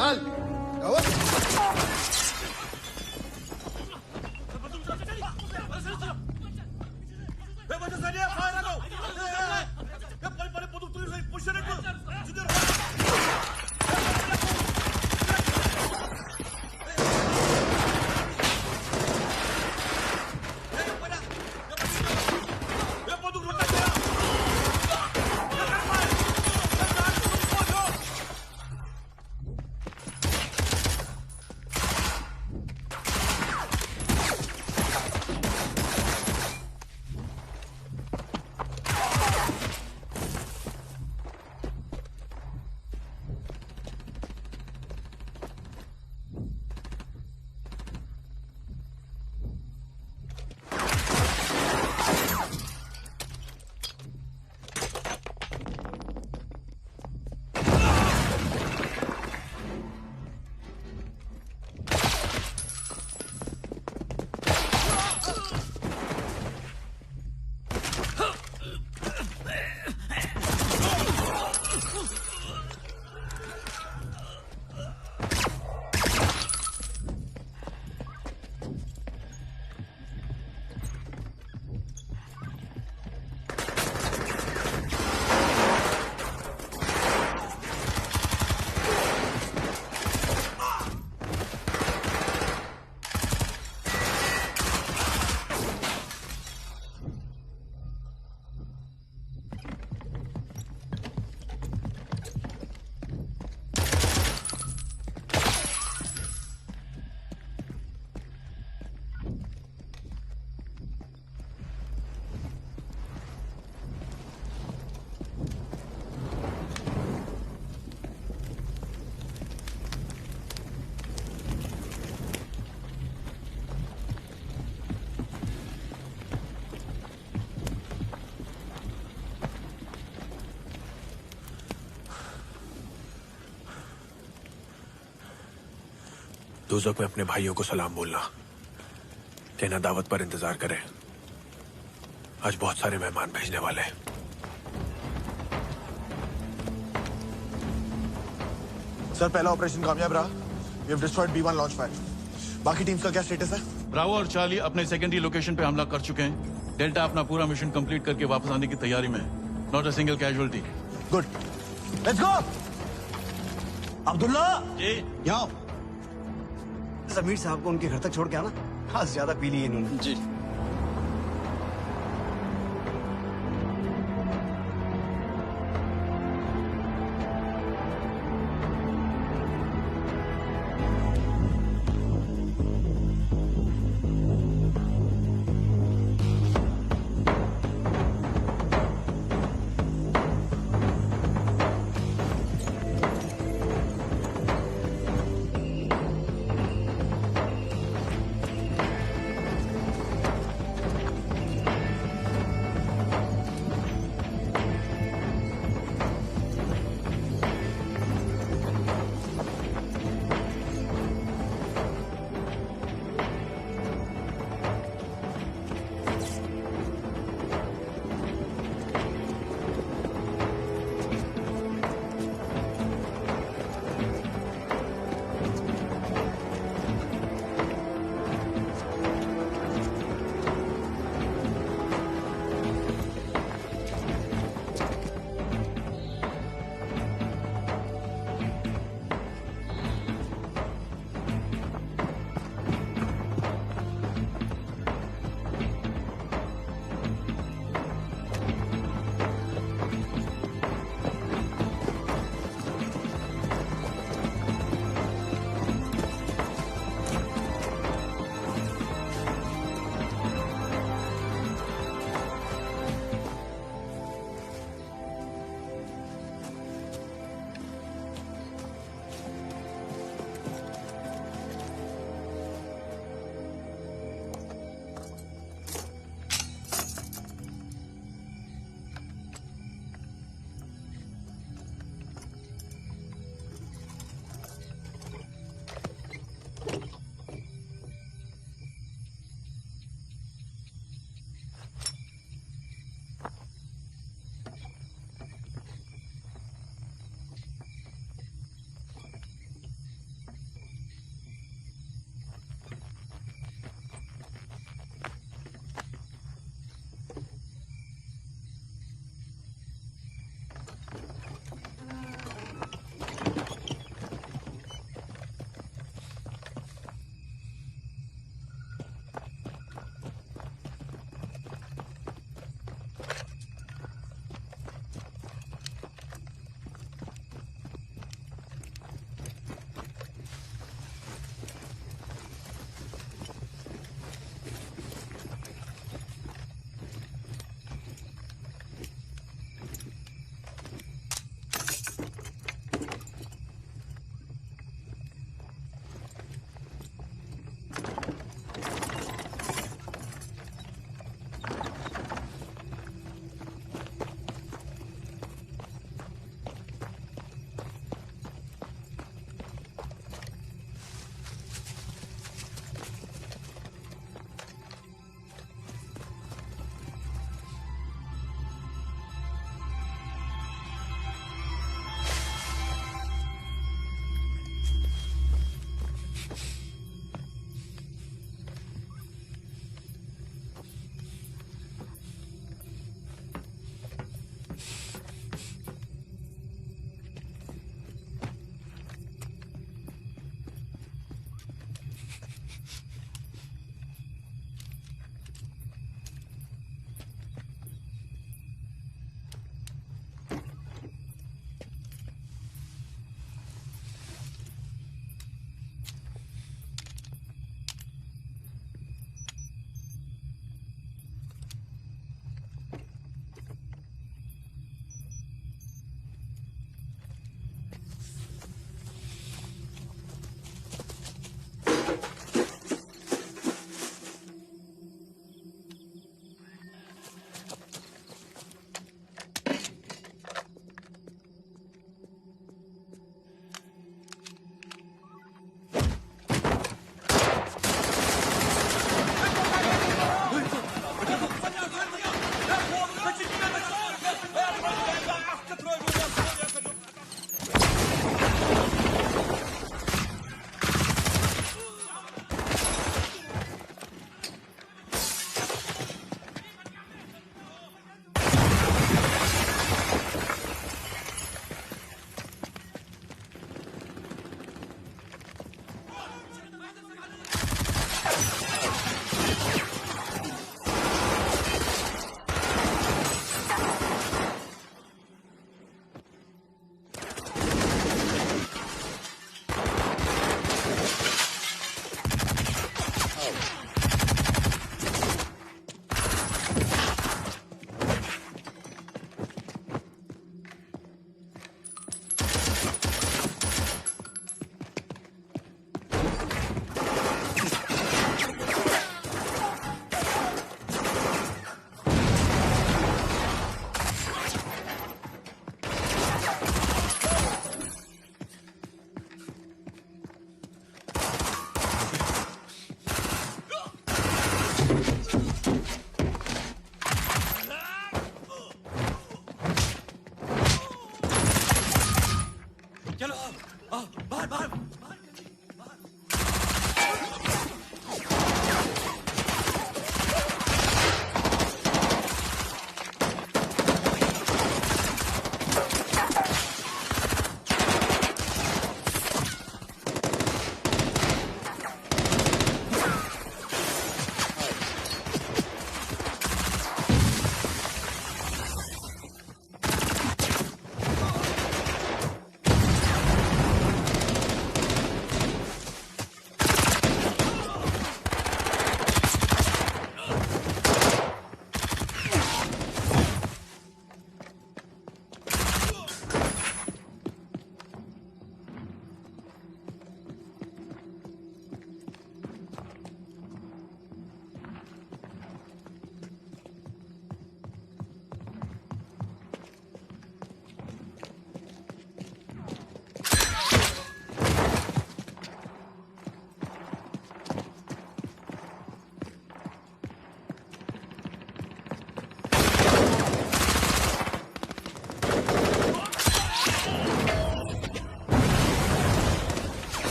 [SPEAKER 9] Kanal!
[SPEAKER 4] दोज़ख में अपने भाइयों को सलाम बोलना, कहना दावत पर इंतजार करें। आज बहुत सारे मेहमान भेजने वाले हैं।
[SPEAKER 19] सर पहला ऑपरेशन कामयाब रहा। We have destroyed B1 launch pad. बाकी टीम्स का क्या स्टेटस है?
[SPEAKER 5] ब्रावो और चार्ली अपने सेकेंडरी लोकेशन पे हमला कर चुके हैं। डेल्टा अपना पूरा मिशन कंप्लीट करके वापस आने की तैयारी में है। Not a single casualty.
[SPEAKER 19] Good, let's go.
[SPEAKER 18] Abdullah
[SPEAKER 5] ji
[SPEAKER 18] यहाँ जमीर साहब को उनके घर तक छोड़ के आना। खास ज्यादा पी ली इन्होंने। जी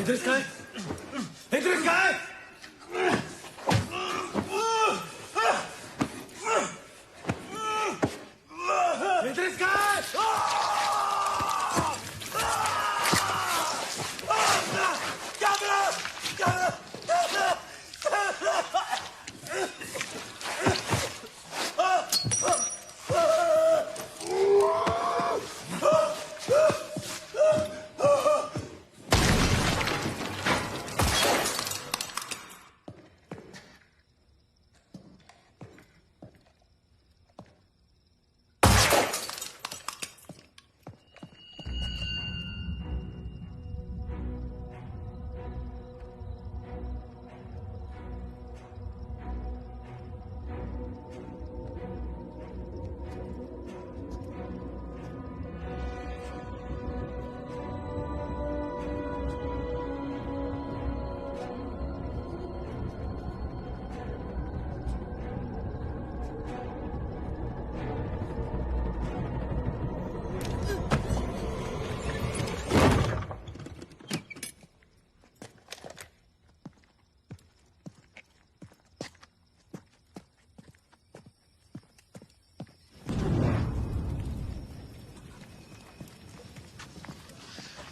[SPEAKER 19] इधर कहाँ है? इधर कहाँ है? इधर कहाँ है?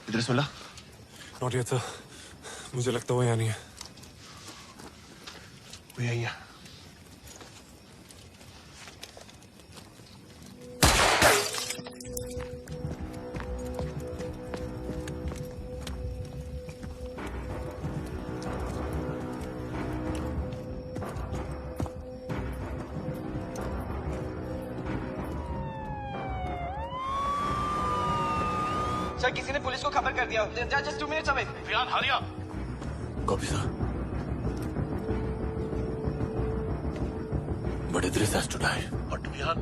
[SPEAKER 4] एड्रेस मिला?
[SPEAKER 12] नॉट येट सर, मुझे लगता है वो यहाँ नहीं है।
[SPEAKER 4] वो यही है।
[SPEAKER 8] सर किसी ने पुलिस को खबर कर दिया। Just 2 minutes away.
[SPEAKER 19] Vihaan Haria.
[SPEAKER 23] Copy sir. But Idris has to die.
[SPEAKER 19] But Vihaan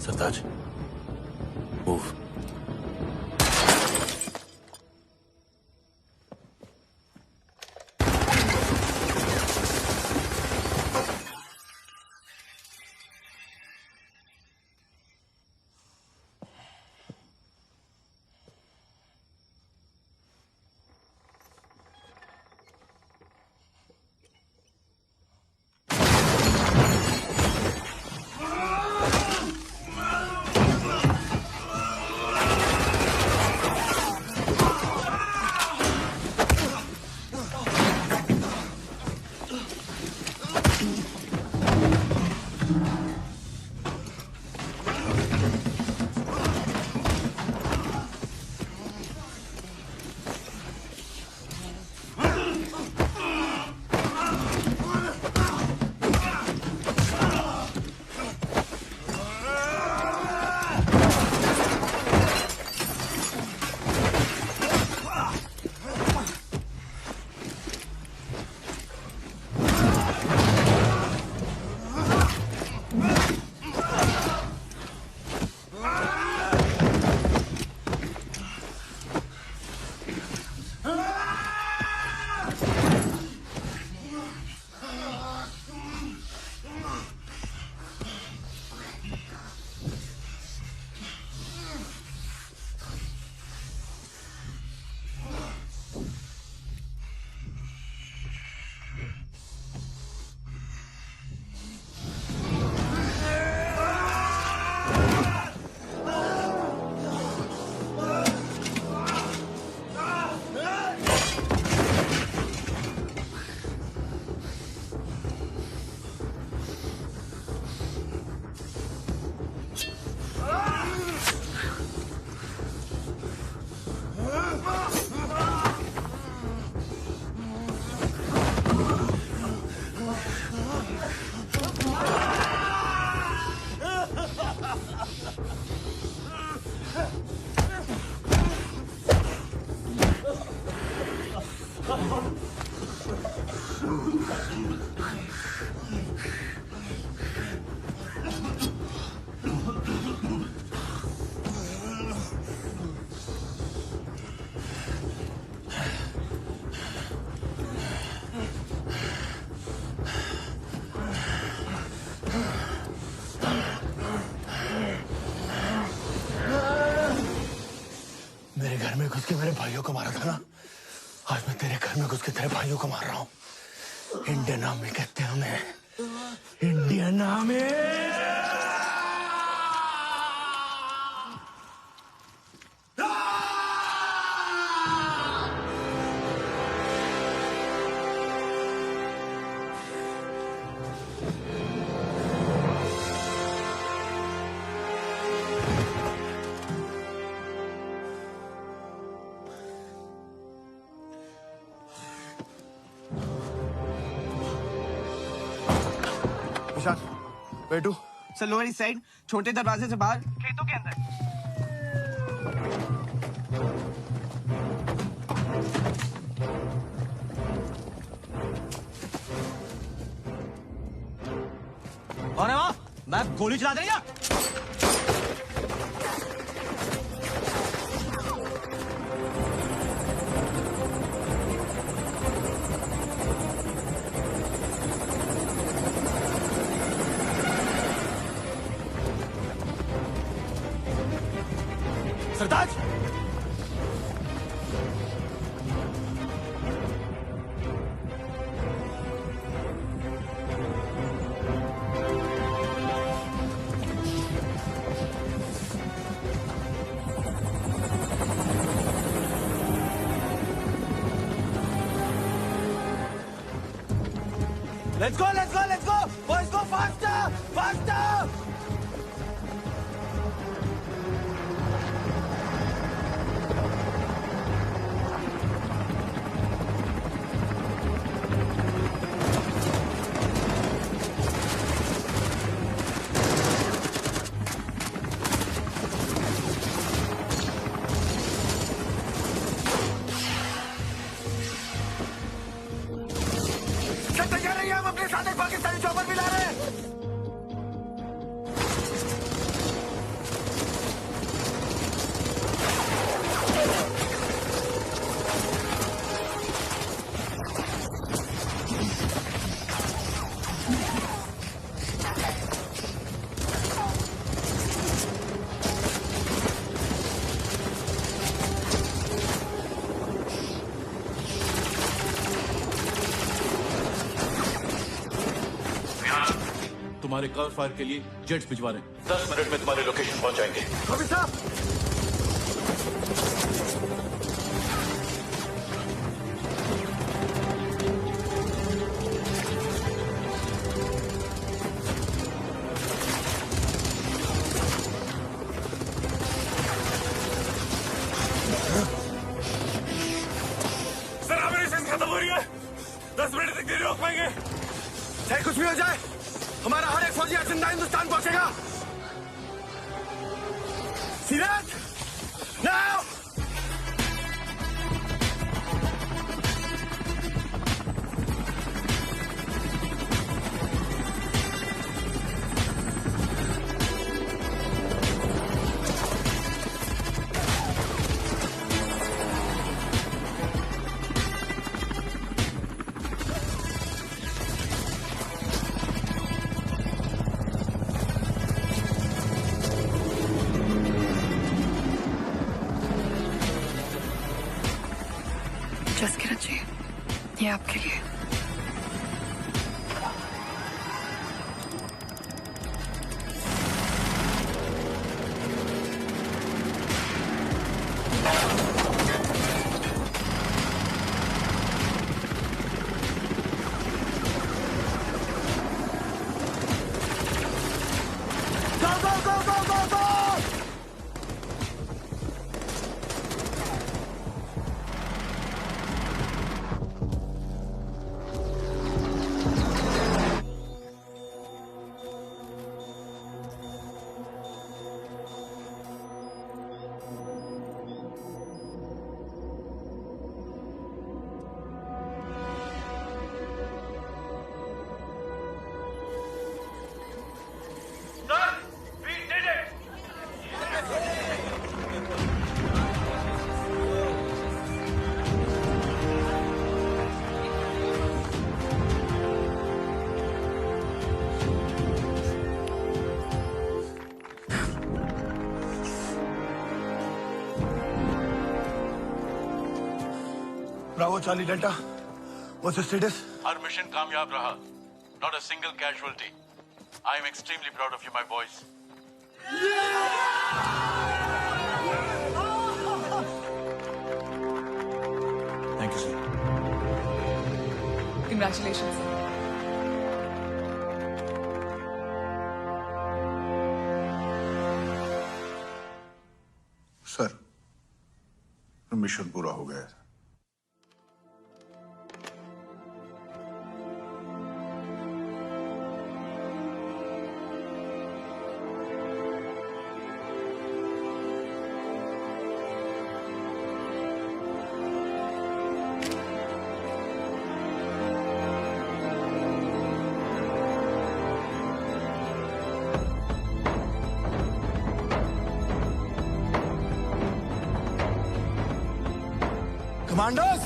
[SPEAKER 23] Sartaj, move.
[SPEAKER 19] मेरे भाइयों को मारा था ना, आज मैं तेरे घर में घुस के तेरे भाइयों को मार रहा हूँ। इंडियन आर्मी कहते हैं हमें, इंडियन आर्मी।
[SPEAKER 8] बेटू सर, लोअर ईस्ट साइड, छोटे दरवाजे से बाहर, खेतों के अंदर।
[SPEAKER 19] कौन है वहाँ? मैं गोली चला देगा। सरताज, let's go, let's go, let's go, boys, go faster, faster. Pakistani chopper भी ला रहे हैं।
[SPEAKER 5] तुम्हारे कवर फायर के लिए जेट्स भिजवा रहे हैं। 10 मिनट में तुम्हारे लोकेशन पहुंच जाएंगे।
[SPEAKER 19] कभी साहब,
[SPEAKER 20] सर एमिनेशन खत्म हो रही है। 10 मिनट तक नहीं रोक पाएंगे।
[SPEAKER 19] चाहे कुछ भी हो जाए, हमारा हर एक फौजी जिंदा हिंदुस्तान पहुंचेगा। सीरत, नाउ!
[SPEAKER 17] जस किरण जी, ये आपके लिए।
[SPEAKER 19] Go, go, go, go, go, go! Bravo, Charlie Delta. What's the status?
[SPEAKER 5] Our mission कामयाब रहा. Not a single casualty. I am extremely proud of you, my boys.
[SPEAKER 19] Thank you, sir.
[SPEAKER 1] Congratulations.
[SPEAKER 2] Sir, mission पूरा हो गया है.
[SPEAKER 19] Commandos!